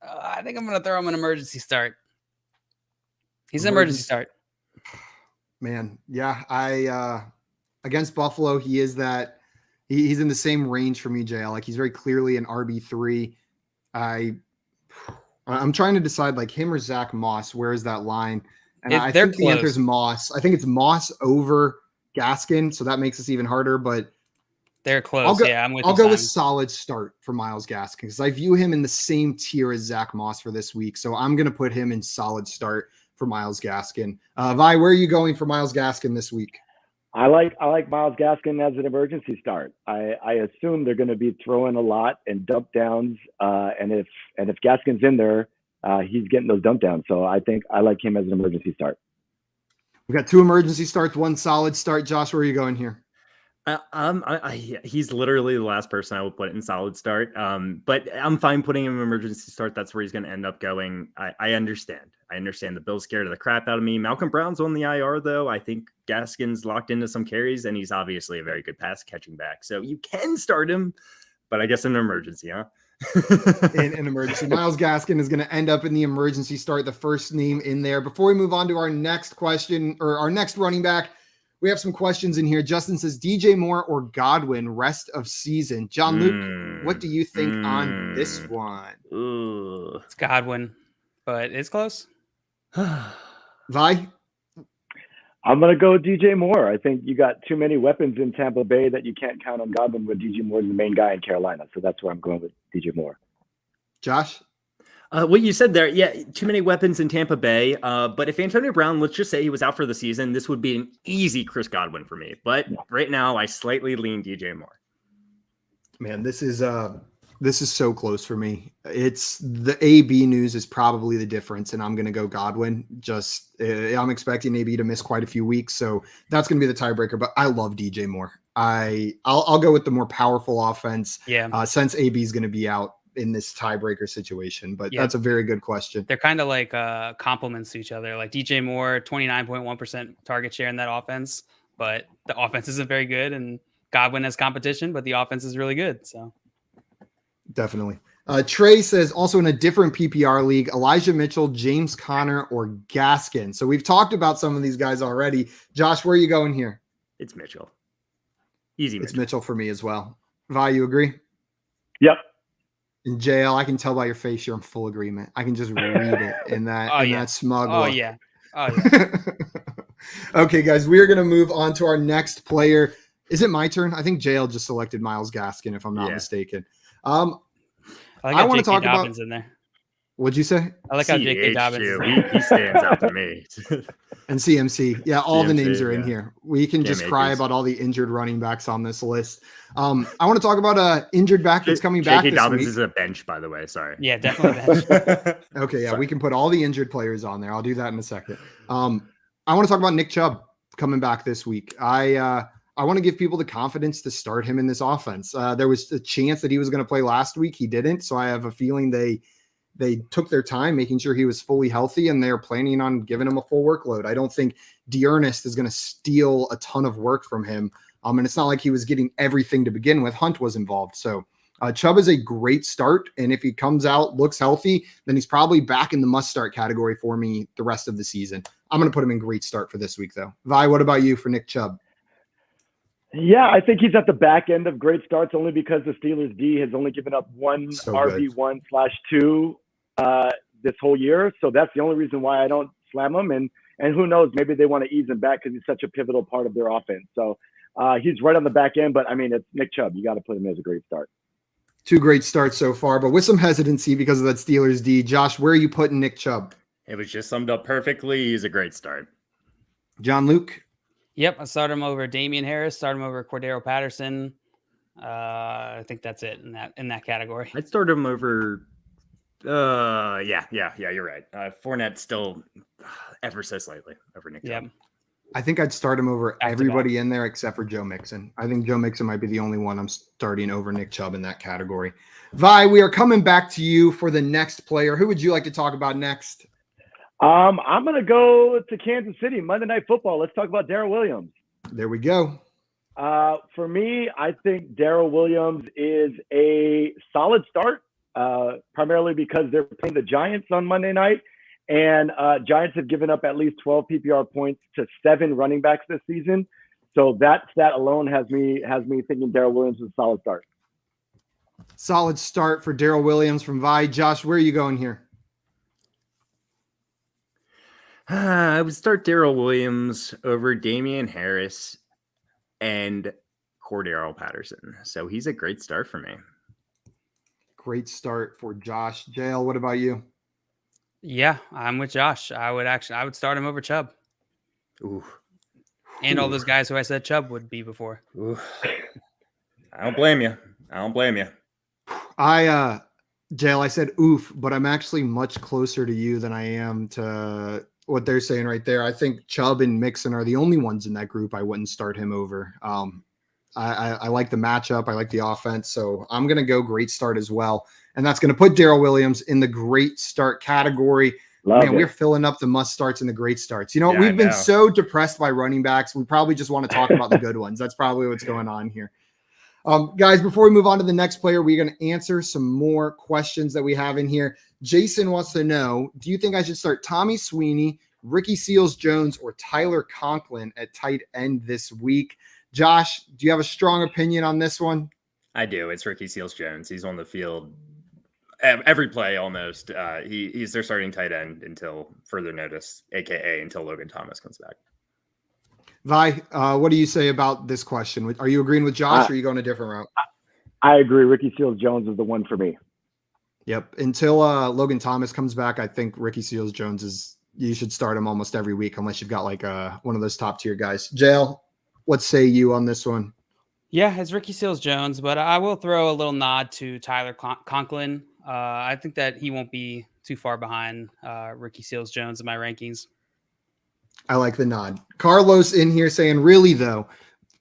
I think I'm going to throw him an emergency start. He's an emergency start. Man, yeah. Against Buffalo, he is that. He's in the same range for me, JL. Like he's very clearly an RB3. I'm trying to decide like him or Zach Moss. Where is that line? And I think the answer is Moss. I think it's Moss over Gaskin, so that makes this even harder. But they're close. I'll go with solid start for Myles Gaskin because I view him in the same tier as Zach Moss for this week. So I'm going to put him in solid start for Myles Gaskin. Vi, where are you going for Myles Gaskin this week? I like Myles Gaskin as an emergency start. I assume they're going to be throwing a lot and dump downs. And if Gaskin's in there, he's getting those dump downs. So I think I like him as an emergency start. We got two emergency starts, one solid start. Josh, where are you going here? He's literally the last person I would put in solid start. But I'm fine putting him in emergency start. That's where he's going to end up going. I understand. The Bills scared of the crap out of me. Malcolm Brown's on the IR though. I think Gaskin's locked into some carries and he's obviously a very good pass catching back. So you can start him, but I guess in an emergency, huh? In an emergency. Myles Gaskin is going to end up in the emergency start, the first name in there. Before we move on to our next question or our next running back, we have some questions in here. Justin says, DJ Moore or Godwin rest of season. John Luke, what do you think on this one? It's Godwin, but it's close. Vi? I'm going to go DJ Moore. I think you got too many weapons in Tampa Bay that you can't count on Godwin with DJ Moore as the main guy in Carolina. So that's where I'm going with DJ Moore. Josh? What you said there, yeah, too many weapons in Tampa Bay. But if Antonio Brown, let's just say he was out for the season, this would be an easy Chris Godwin for me. But right now, I slightly lean DJ Moore. Man, this is so close for me. It's the AB news is probably the difference, and I'm going to go Godwin. I'm expecting AB to miss quite a few weeks, so that's going to be the tiebreaker. But I love DJ Moore. I'll go with the more powerful offense. Yeah. Since AB is going to be out in this tiebreaker situation, but that's a very good question. They're kind of like complements to each other. Like DJ Moore, 29.1% target share in that offense, but the offense isn't very good, and Godwin has competition, but the offense is really good. So. Definitely. Trey says also in a different PPR league, Elijah Mitchell, James Conner, or Gaskin. So we've talked about some of these guys already. Josh, where are you going here? It's Mitchell. Easy. It's Mitchell for me as well. Vi, you agree? Yep. In JL, I can tell by your face you're in full agreement. I can just read it in that smug look. Oh yeah. Okay, guys, we are going to move on to our next player. Is it my turn? I think JL just selected Myles Gaskin, if I'm not mistaken. I want to talk about in there. What'd you say? I like how J.K. Dobbins is there. He stands out to me. And CMC. Yeah, all CMC, the names are in here. We can just cry about all the injured running backs on this list. I want to talk about an injured back that's coming back J.K. this Dobbins week. is a bench, by the way. Sorry. Yeah, definitely bench. Okay, yeah, we can put all the injured players on there. I'll do that in a second. I want to talk about Nick Chubb coming back this week. I want to give people the confidence to start him in this offense. There was a chance that he was going to play last week. He didn't. So I have a feeling they took their time making sure he was fully healthy, and they're planning on giving him a full workload. I don't think D'Ernest is going to steal a ton of work from him. And it's not like he was getting everything to begin with. Hunt was involved. So Chubb is a great start. And if he comes out, looks healthy, then he's probably back in the must start category for me the rest of the season. I'm going to put him in great start for this week though. Vi, what about you for Nick Chubb? Yeah, I think he's at the back end of great starts only because the Steelers D has only given up one RB1/2 this whole year. So that's the only reason why I don't slam him. And who knows, maybe they want to ease him back because he's such a pivotal part of their offense. So he's right on the back end, but I mean, it's Nick Chubb. You got to put him as a great start. Two great starts so far, but with some hesitancy because of that Steelers D. Josh, where are you putting Nick Chubb? It was just summed up perfectly. He's a great start. John Luke? Yep, I start him over Damian Harris, start him over Cordero Patterson. I think that's it in that category. I'd start him over. Yeah, you're right. Fournette still ever so slightly over Nick Chubb. I think I'd start him over everybody in there except for Joe Mixon. I think Joe Mixon might be the only one I'm starting over Nick Chubb in that category. Vi, we are coming back to you for the next player. Who would you like to talk about next? I'm going to go to Kansas City, Monday Night Football. Let's talk about Darrell Williams. There we go. For me, I think Darrell Williams is a solid start, primarily because they're playing the Giants on Monday night. And Giants have given up at least 12 PPR points to 7 running backs this season. So that stat alone has me thinking Darrell Williams is a solid start. Solid start for Darrell Williams from Vi. Josh, where are you going here? I would start Darrell Williams over Damian Harris and Cordero Patterson. So he's a great start for me. Great start for Josh. JL, what about you? Yeah, I'm with Josh. I would start him over Chubb. Ooh. And all those guys who I said Chubb would be before. Ooh. I don't blame you. JL, I said oof, but I'm actually much closer to you than I am to what they're saying right there. I think Chubb and Mixon are the only ones in that group I wouldn't start him over. I like the matchup. I like the offense. So I'm going to go great start as well. And that's going to put Darrell Williams in the great start category. We're filling up the must starts and the great starts. You know, we've been so depressed by running backs. We probably just want to talk about the good ones. That's probably what's going on here. Guys, before we move on to the next player, we're going to answer some more questions that we have in here. Jason wants to know, do you think I should start Tommy Sweeney, Ricky Seals-Jones, or Tyler Conklin at tight end this week? Josh, do you have a strong opinion on this one? I do. It's Ricky Seals-Jones. He's on the field every play almost. He's their starting tight end until further notice, aka until Logan Thomas comes back. Vi, what do you say about this question? Are you agreeing with Josh or are you going a different route? I agree. Ricky Seals-Jones is the one for me. Yep. Until Logan Thomas comes back, I think Ricky Seals-Jones you should start him almost every week unless you've got like one of those top tier guys. JL, what say you on this one? Yeah, it's Ricky Seals-Jones, but I will throw a little nod to Tyler Conklin. I think that he won't be too far behind Ricky Seals-Jones in my rankings. I like the nod. Carlos in here saying, really though,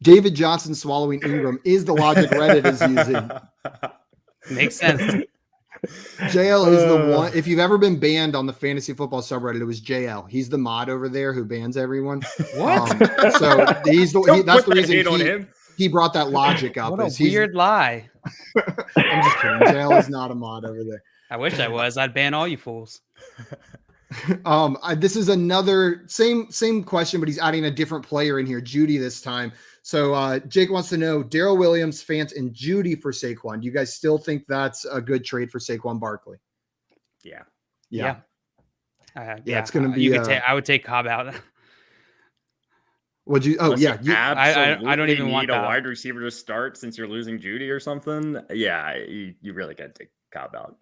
David Johnson swallowing Ingram is the logic Reddit is using. Makes sense. JL is the one. If you've ever been banned on the fantasy football subreddit, it was JL. He's the mod over there who bans everyone. What? So he's that's the reason he brought that logic up. What a weird lie. I'm just kidding. JL is not a mod over there. I wish I was. I'd ban all you fools. This is another same question, but he's adding a different player in here, Judy this time. So Jake wants to know Darrell Williams, Fant, and Judy for Saquon. Do you guys still think that's a good trade for Saquon Barkley? Yeah. It's going to be. I would take Cobb out. Would you? Oh, Unless yeah. I don't even want a Cobb. wide receiver to start since you're losing Judy or something. Yeah, you really got to take Cobb out.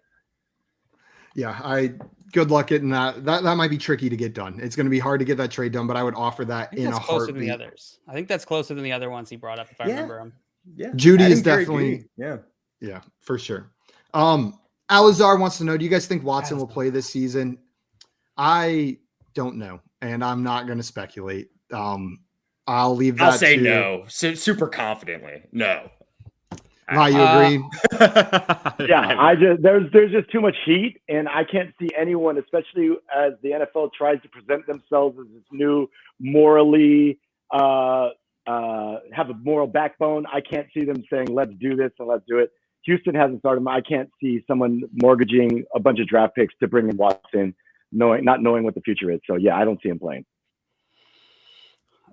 Yeah, good luck getting that. That might be tricky to get done. It's going to be hard to get that trade done, but I would offer that in a heartbeat. Closer than the others. I think that's closer than the other ones he brought up, if I remember him. Yeah, Judy is definitely. Yeah, for sure. Alazar wants to know: do you guys think Watson will play this season? I don't know, and I'm not going to speculate. I'll leave that. I'll say no, super confidently. No. You agree? Yeah, there's just too much heat, and I can't see anyone, especially as the NFL tries to present themselves as this new morally have a moral backbone. I can't see them saying, let's do this and let's do it. Houston hasn't started. I can't see someone mortgaging a bunch of draft picks to bring in Watson, not knowing what the future is. So yeah, I don't see him playing.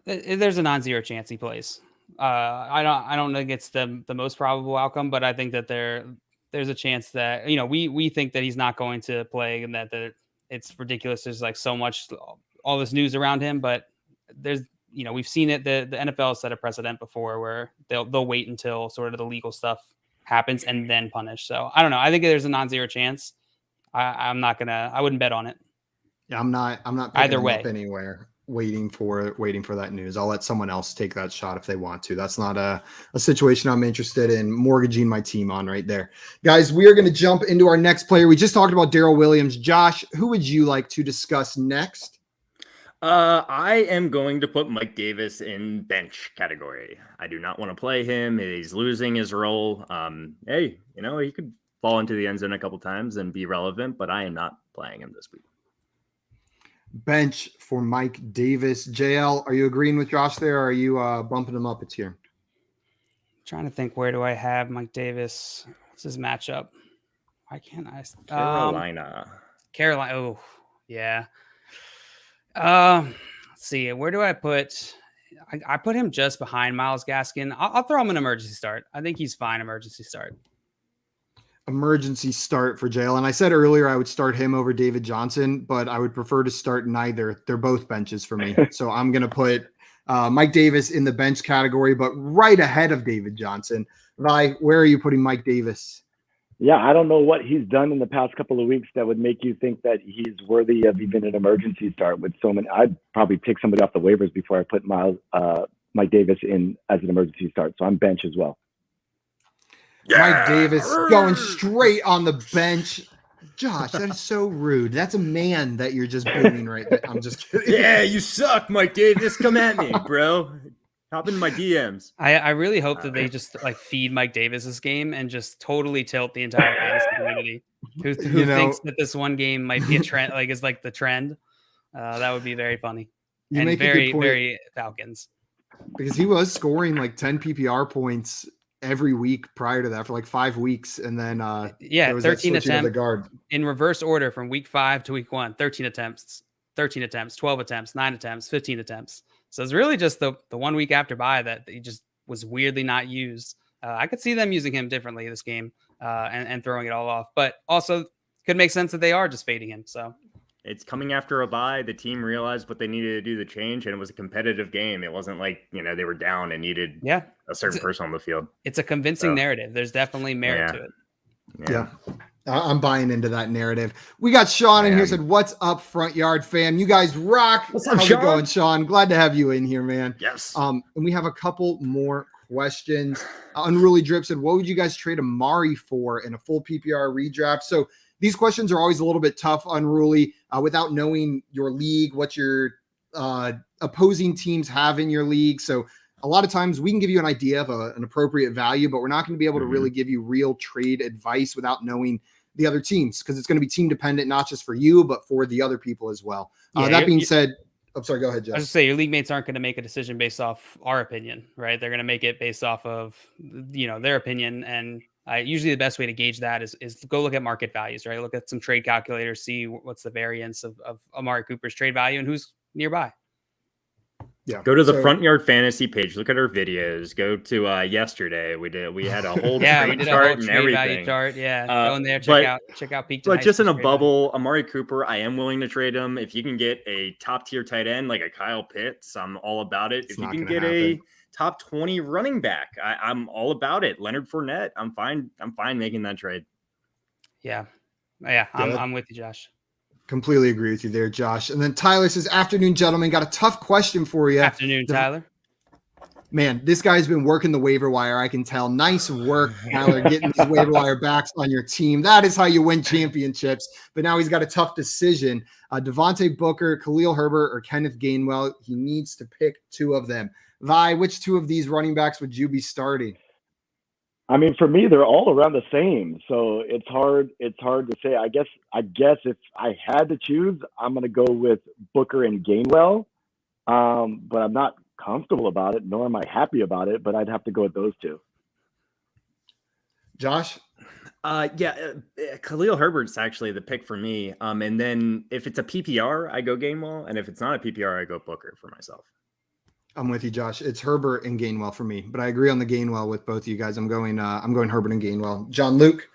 There's a non-zero chance he plays. I don't think it's the most probable outcome, but I think that there's a chance that, we think that he's not going to play and that it's ridiculous. There's like so much, all this news around him, but there's, we've seen it. The NFL has set a precedent before where they'll wait until sort of the legal stuff happens and then punish. So I don't know. I think there's a non-zero chance. I wouldn't bet on it. Yeah, I'm not picking either him way up anywhere. Waiting for that news. I'll let someone else take that shot if they want to. That's not a situation I'm interested in mortgaging my team on right there. Guys, we are going to jump into our next player. We just talked about Darrell Williams. Josh, who would you like to discuss next? I am going to put Mike Davis in bench category. I do not want to play him. He's losing his role. Hey, he could fall into the end zone a couple times and be relevant, but I am not playing him this week. Bench for Mike Davis. JL, are you agreeing with Josh there, or are you bumping him up a tier? Trying to think, where do I have Mike Davis? What's his matchup? Why can't I? Carolina. Oh, yeah. Let's see. Where do I put? I put him just behind Myles Gaskin. I'll throw him an emergency start. I think he's fine. Emergency start. Emergency start for JL. And I said earlier I would start him over David Johnson, but I would prefer to start neither. They're both benches for me. So I'm going to put Mike Davis in the bench category, but right ahead of David Johnson. Vi, where are you putting Mike Davis? Yeah, I don't know what he's done in the past couple of weeks that would make you think that he's worthy of even an emergency start with so many. I'd probably take somebody off the waivers before I put Mike Davis in as an emergency start. So I'm bench as well. Yeah. Mike Davis going straight on the bench. Josh, that is so rude. That's a man that you're just booing right there. I'm just kidding. Yeah, you suck, Mike Davis. Come at me, bro. Hop into my DMs. I really hope that they just feed Mike Davis this game and just totally tilt the entire fantasy community who thinks that this one game might be a trend, is like the trend. That would be very funny and very, very Falcons. Because he was scoring like 10 PPR points every week prior to that for like 5 weeks. And then 13 attempts in reverse order from week 5 to week 1, 13 attempts, 12 attempts, 9 attempts, 15 attempts. So it's really just the 1 week after bye that he just was weirdly not used. I could see them using him differently this game and throwing it all off, but also could make sense that they are just fading him. So It's coming after a bye. The team realized what they needed to do the change, and it was a competitive game. It wasn't like, they were down and needed a certain person on the field. It's a convincing narrative. There's definitely merit to it. Yeah. I'm buying into that narrative. We got Sean in here, said, "What's up, Front Yard fam? You guys rock." What's up, How's Sean? it going, Sean? Glad to have you in here, man. Yes. And we have a couple more questions. Unruly Drip said, "What would you guys trade Amari for in a full PPR redraft?" So these questions are always a little bit tough, Unruly, without knowing your league, what your opposing teams have in your league. So a lot of times we can give you an idea of an appropriate value, but we're not going to be able to really give you real trade advice without knowing the other teams, because it's going to be team dependent, not just for you, but for the other people as well. That being said, I'm sorry, go ahead, Jeff. I was just say your league mates aren't going to make a decision based off our opinion, right? They're going to make it based off of, their opinion. And usually the best way to gauge that is to go look at market values, right? Look at some trade calculators, see what's the variance of Amari Cooper's trade value and who's nearby. Yeah. Go to the Front Yard Fantasy page. Look at our videos. Go to yesterday. We had a whole trade chart and everything. Value chart. Yeah. Go in there. Check out peak. But just in a bubble, Amari Cooper, I am willing to trade him. If you can get a top tier tight end like a Kyle Pitts, I'm all about it. If you can get a top 20 running back, I'm all about it. Leonard Fournette, I'm fine making that trade. Yeah. I'm with you, Josh. Completely agree with you there, Josh. And then Tyler says, "Afternoon, gentlemen. Got a tough question for you." Afternoon, Tyler. Man, this guy's been working the waiver wire. I can tell. Nice work, Tyler, getting these waiver wire backs on your team. That is how you win championships. But now he's got a tough decision. Devontae Booker, Khalil Herbert, or Kenneth Gainwell. He needs to pick two of them. Vi, which two of these running backs would you be starting? I mean, for me, they're all around the same, so it's hard to say. I guess if I had to choose, I'm going to go with Booker and Gainwell, but I'm not comfortable about it, nor am I happy about it. But I'd have to go with those two. Josh? Khalil Herbert's actually the pick for me. And then if it's a PPR, I go Gainwell, and if it's not a PPR, I go Booker for myself. I'm with you, Josh. It's Herbert and Gainwell for me, but I agree on the Gainwell with both of you guys. I'm going Herbert and Gainwell. John Luke.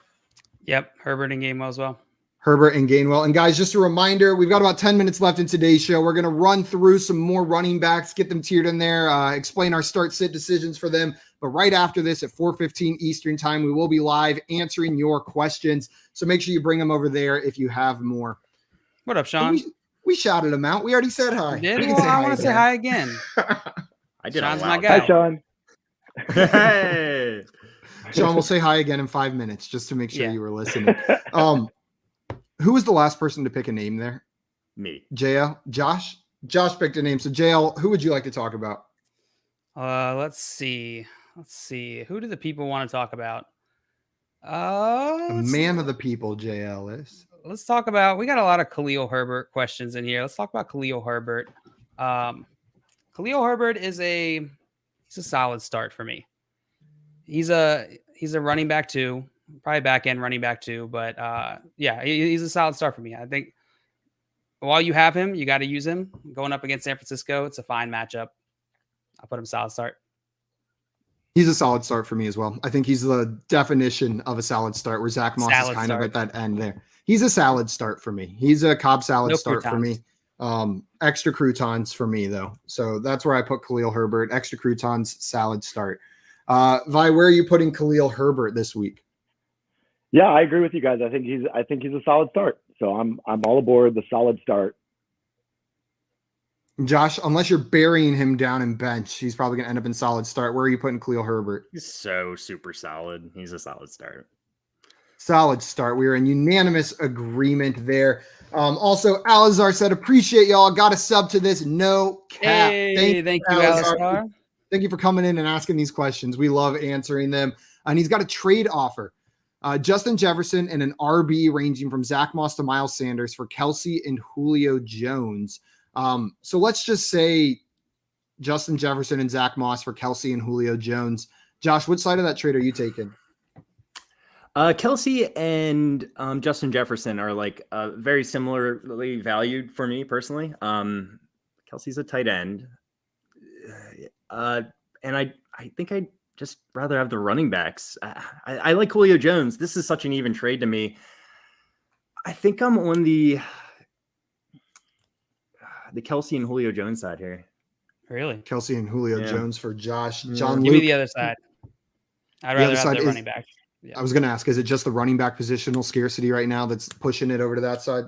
Yep. Herbert and Gainwell as well. Herbert and Gainwell. And guys, just a reminder, we've got about 10 minutes left in today's show. We're going to run through some more running backs, get them tiered in there, explain our start sit decisions for them. But right after this at 4:15 Eastern time, we will be live answering your questions. So make sure you bring them over there if you have more. What up, Sean? We shouted him out. We already said hi. I want to say hi again. I did. Sean's my guy. Hi, Sean. Hey. Sean, we'll say hi again in 5 minutes just to make sure you were listening. Who was the last person to pick a name there? Me. JL? Josh? Josh picked a name. So JL, who would you like to talk about? Let's see. Who do the people want to talk about? The man of the people, JL is. Let's talk about, we got a lot of Khalil Herbert questions in here. Let's talk about Khalil Herbert. Khalil Herbert he's a solid start for me. He's a running back too, probably back end running back too, but he's a solid start for me. I think while you have him, you got to use him. Going up against San Francisco, it's a fine matchup. I'll put him solid start. He's a solid start for me as well. I think he's the definition of a solid start, where Zach Moss is kind of at that end there. He's a salad start for me. He's a Cobb salad start for me. Extra croutons for me, though. So that's where I put Khalil Herbert. Extra croutons, salad start. Vi, where are you putting Khalil Herbert this week? Yeah, I agree with you guys. I think he's a solid start. So I'm all aboard the solid start. Josh, unless you're burying him down in bench, he's probably going to end up in solid start. Where are you putting Khalil Herbert? He's so super solid. He's a solid start. Solid start. We are in unanimous agreement there. Also, Alizar said, "Appreciate y'all. Got a sub to this. No cap." Hey, thank you, Alizar. Thank you for coming in and asking these questions. We love answering them. And he's got a trade offer. Justin Jefferson and an RB ranging from Zach Moss to Miles Sanders for Kelsey and Julio Jones. So let's just say Justin Jefferson and Zach Moss for Kelsey and Julio Jones. Josh, which side of that trade are you taking? Kelsey and Justin Jefferson are like very similarly valued for me personally. Kelsey's a tight end. And I think I'd just rather have the running backs. I like Julio Jones. This is such an even trade to me. I think I'm on the the Kelsey and Julio Jones side here. Really? Kelsey and Julio Yeah. Jones for Josh. Yeah. John Give me Luke. the other side. I'd The rather other have side the is- running back. I was going to ask, is it just the running back positional scarcity right now that's pushing it over to that side?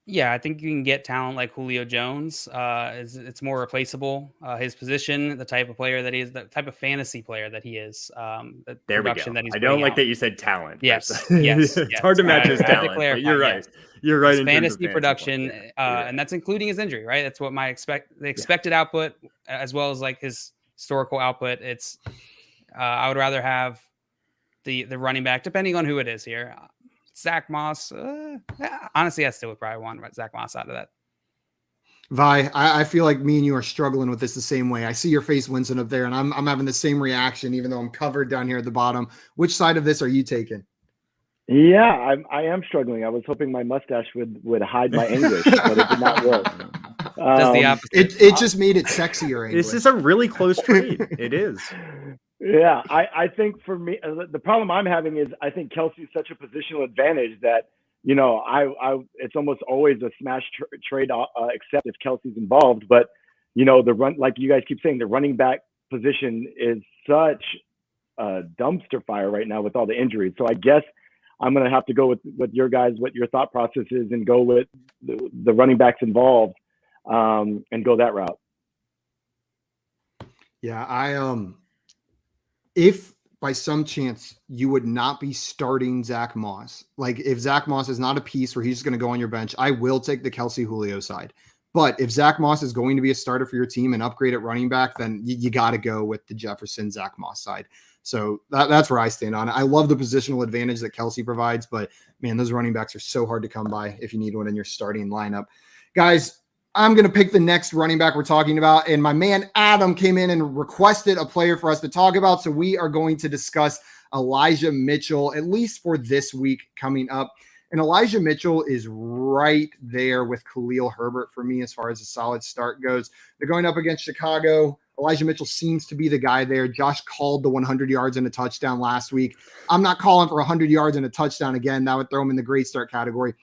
Yeah, I think you can get talent like Julio Jones. It's more replaceable. His position, the type of player that he is, the type of fantasy player that he is. The There we production go. that he's I don't putting like out. that you said talent. Yes, It's yes. hard to match his I had to talent. But clarify, you're right. yes. You're right. His in terms of fantasy production, points. Yeah, you're right. and that's including his injury, right? That's what the expected output, as well as like his historical output. It's I would rather have the running back, depending on who it is here. Zach Moss. Honestly, I still would probably want Zach Moss out of that. Vi, I feel like me and you are struggling with this the same way. I see your face, Winston, up there, and I'm having the same reaction, even though I'm covered down here at the bottom. Which side of this are you taking? Yeah, I am struggling. I was hoping my mustache would hide my anguish, but it did not work. Does the opposite. It just made it sexier. This English. is a really close trade. It is. Yeah, I think for me, the problem I'm having is I think Kelsey's such a positional advantage that, you know, I it's almost always a smash trade, except if Kelsey's involved. But, you know, the run, like you guys keep saying, the running back position is such a dumpster fire right now with all the injuries. So I guess I'm going to have to go with your guys, what your thought process is, and go with the running backs involved, and go that route. Yeah, if by some chance you would not be starting Zach Moss, like if Zach Moss is not a piece where he's just going to go on your bench, I will take the Kelsey Julio side. But if Zach Moss is going to be a starter for your team and upgrade at running back, then you got to go with the Jefferson Zach Moss side. So that's where I stand on it. I love the positional advantage that Kelsey provides, but man, those running backs are so hard to come by if you need one in your starting lineup. Guys, I'm going to pick the next running back we're talking about. And my man Adam came in and requested a player for us to talk about. So we are going to discuss Elijah Mitchell, at least for this week coming up. And Elijah Mitchell is right there with Khalil Herbert for me as far as a solid start goes. They're going up against Chicago. Elijah Mitchell seems to be the guy there. Josh called the 100 yards and a touchdown last week. I'm not calling for 100 yards and a touchdown again. That would throw him in the great start category.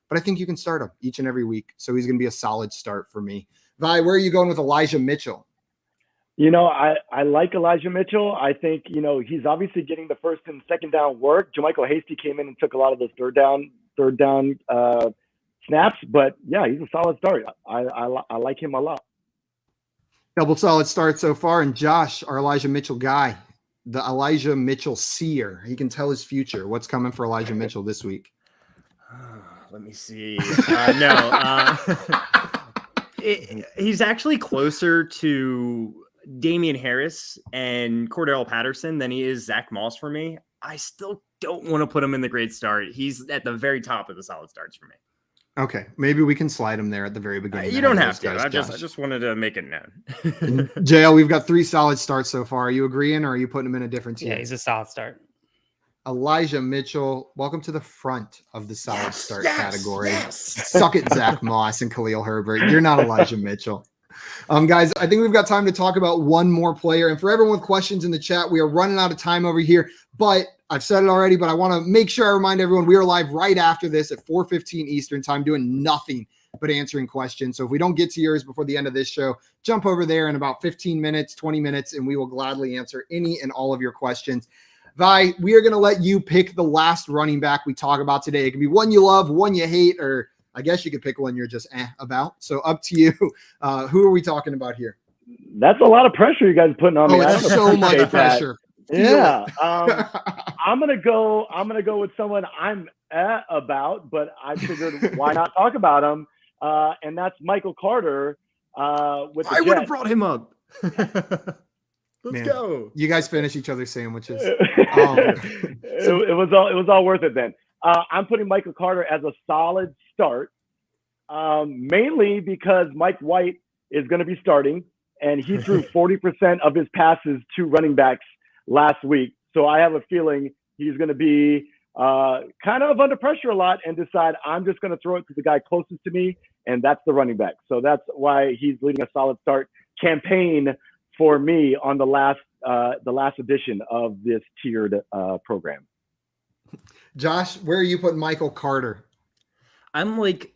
But I think you can start him each and every week. So he's going to be a solid start for me. Vi, where are you going with Elijah Mitchell? You know, I like Elijah Mitchell. I think, you know, he's obviously getting the first and second down work. JaMychal Hasty came in and took a lot of those third down snaps. But, yeah, he's a solid start. I like him a lot. Double solid start so far. And Josh, our Elijah Mitchell guy, the Elijah Mitchell seer. He can tell his future. What's coming for Elijah Mitchell this week? Let me see. He's actually closer to Damian Harris and Cordell Patterson than he is Zach Moss for me. I still don't want to put him in the great start. He's at the very top of the solid starts for me. Okay, maybe we can slide him there at the very beginning. You don't have to. Guys, I just wanted to make it known. JL, we've got 3 solid starts so far. Are you agreeing, or are you putting him in a different tier? Yeah, he's a solid start. Elijah Mitchell, welcome to the front of the solid start category. Yes. Suck it, Zach Moss and Khalil Herbert. You're not Elijah Mitchell. Guys, I think we've got time to talk about one more player. And for everyone with questions in the chat, we are running out of time over here. But I've said it already, but I want to make sure I remind everyone we are live right after this at 4:15 Eastern time, doing nothing but answering questions. So if we don't get to yours before the end of this show, jump over there in about 15 minutes, 20 minutes, and we will gladly answer any and all of your questions. Vi, we are going to let you pick the last running back we talk about today. It can be one you love, one you hate, or I guess you could pick one you're just about. So up to you. Who are we talking about here? That's a lot of pressure you guys are putting on me. Oh, I it's don't so much appreciate that. pressure. Yeah. I'm gonna go with someone I'm about, but I figured why not talk about him? And that's Michael Carter with the I would have Jets. brought him up. Let's Man, go. You guys finish each other's sandwiches. It was all worth it then. I'm putting Michael Carter as a solid start, mainly because Mike White is going to be starting, and he threw 40% of his passes to running backs last week. So I have a feeling he's going to be kind of under pressure a lot and decide I'm just going to throw it to the guy closest to me, and that's the running back. So that's why he's leading a solid start campaign for me on the last edition of this tiered program. Josh, where are you putting Michael Carter? I'm like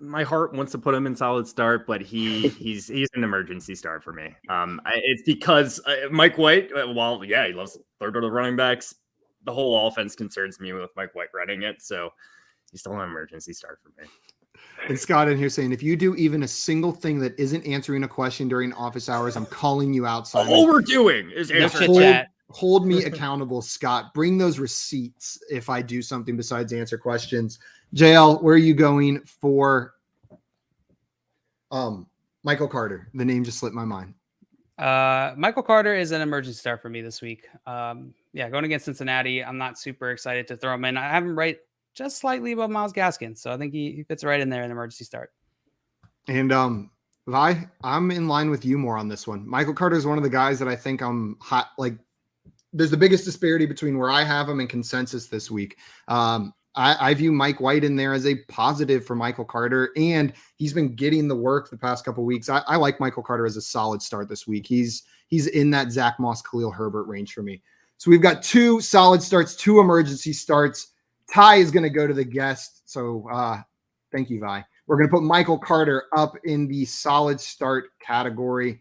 my heart wants to put him in solid start, but he's an emergency start for me. It's because Mike White, while he loves third order running backs, the whole offense concerns me with Mike White running it. So he's still an emergency start for me. And Scott in here saying, if you do even a single thing that isn't answering a question during office hours, I'm calling you out. All we're doing is answering. Hold me accountable, Scott. Bring those receipts if I do something besides answer questions. JL, where are you going for Michael Carter? The name just slipped my mind. Michael Carter is an emergency start for me this week. Going against Cincinnati, I'm not super excited to throw him in. I have him right just slightly above Myles Gaskin, so I think he fits right in there in emergency start. And Vi, I'm in line with you more on this one. Michael Carter is one of the guys that I think I'm hot. Like, there's the biggest disparity between where I have him and consensus this week. I view Mike White in there as a positive for Michael Carter, and he's been getting the work the past couple of weeks. I like Michael Carter as a solid start this week. He's in that Zach Moss, Khalil Herbert range for me. So we've got 2 solid starts, 2 emergency starts. Ty is going to go to the guest. So thank you, Vi. We're going to put Michael Carter up in the solid start category.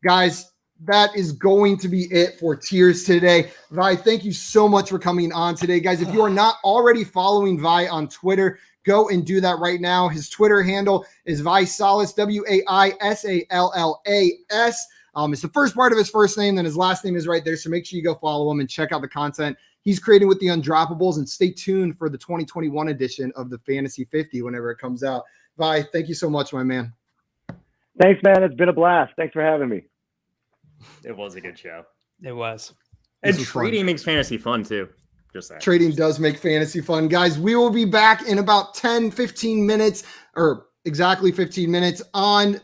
Guys, that is going to be it for tiers today. Vi, thank you so much for coming on today. Guys, if you are not already following Vi on Twitter, go and do that right now. His Twitter handle is Vaisallas, Waisallas. It's the first part of his first name, then his last name is right there. So make sure you go follow him and check out the content he's creating with the Undroppables, and stay tuned for the 2021 edition of the Fantasy 50 whenever it comes out. Vi, thank you so much, my man. Thanks, man. It's been a blast. Thanks for having me. It was a good show. It was. And trading makes fantasy fun too. Just that. Trading does make fantasy fun. Guys, we will be back in about 10, 15 minutes, or exactly 15 minutes on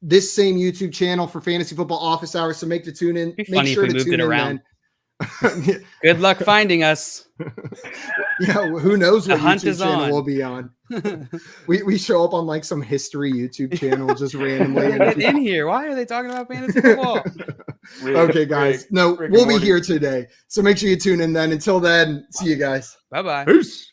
this same YouTube channel for Fantasy Football Office Hours. So make the tune in. It'd be funny if we moved it around. Then. Good luck finding us. Yeah, who knows what The hunt YouTube is channel on. we'll be on. We show up on like some history YouTube channel just randomly. Get in here. Why are they talking about fantasy football? Okay, guys. No, we'll be here today. So make sure you tune in then. Until then, see you guys. Bye-bye. Peace.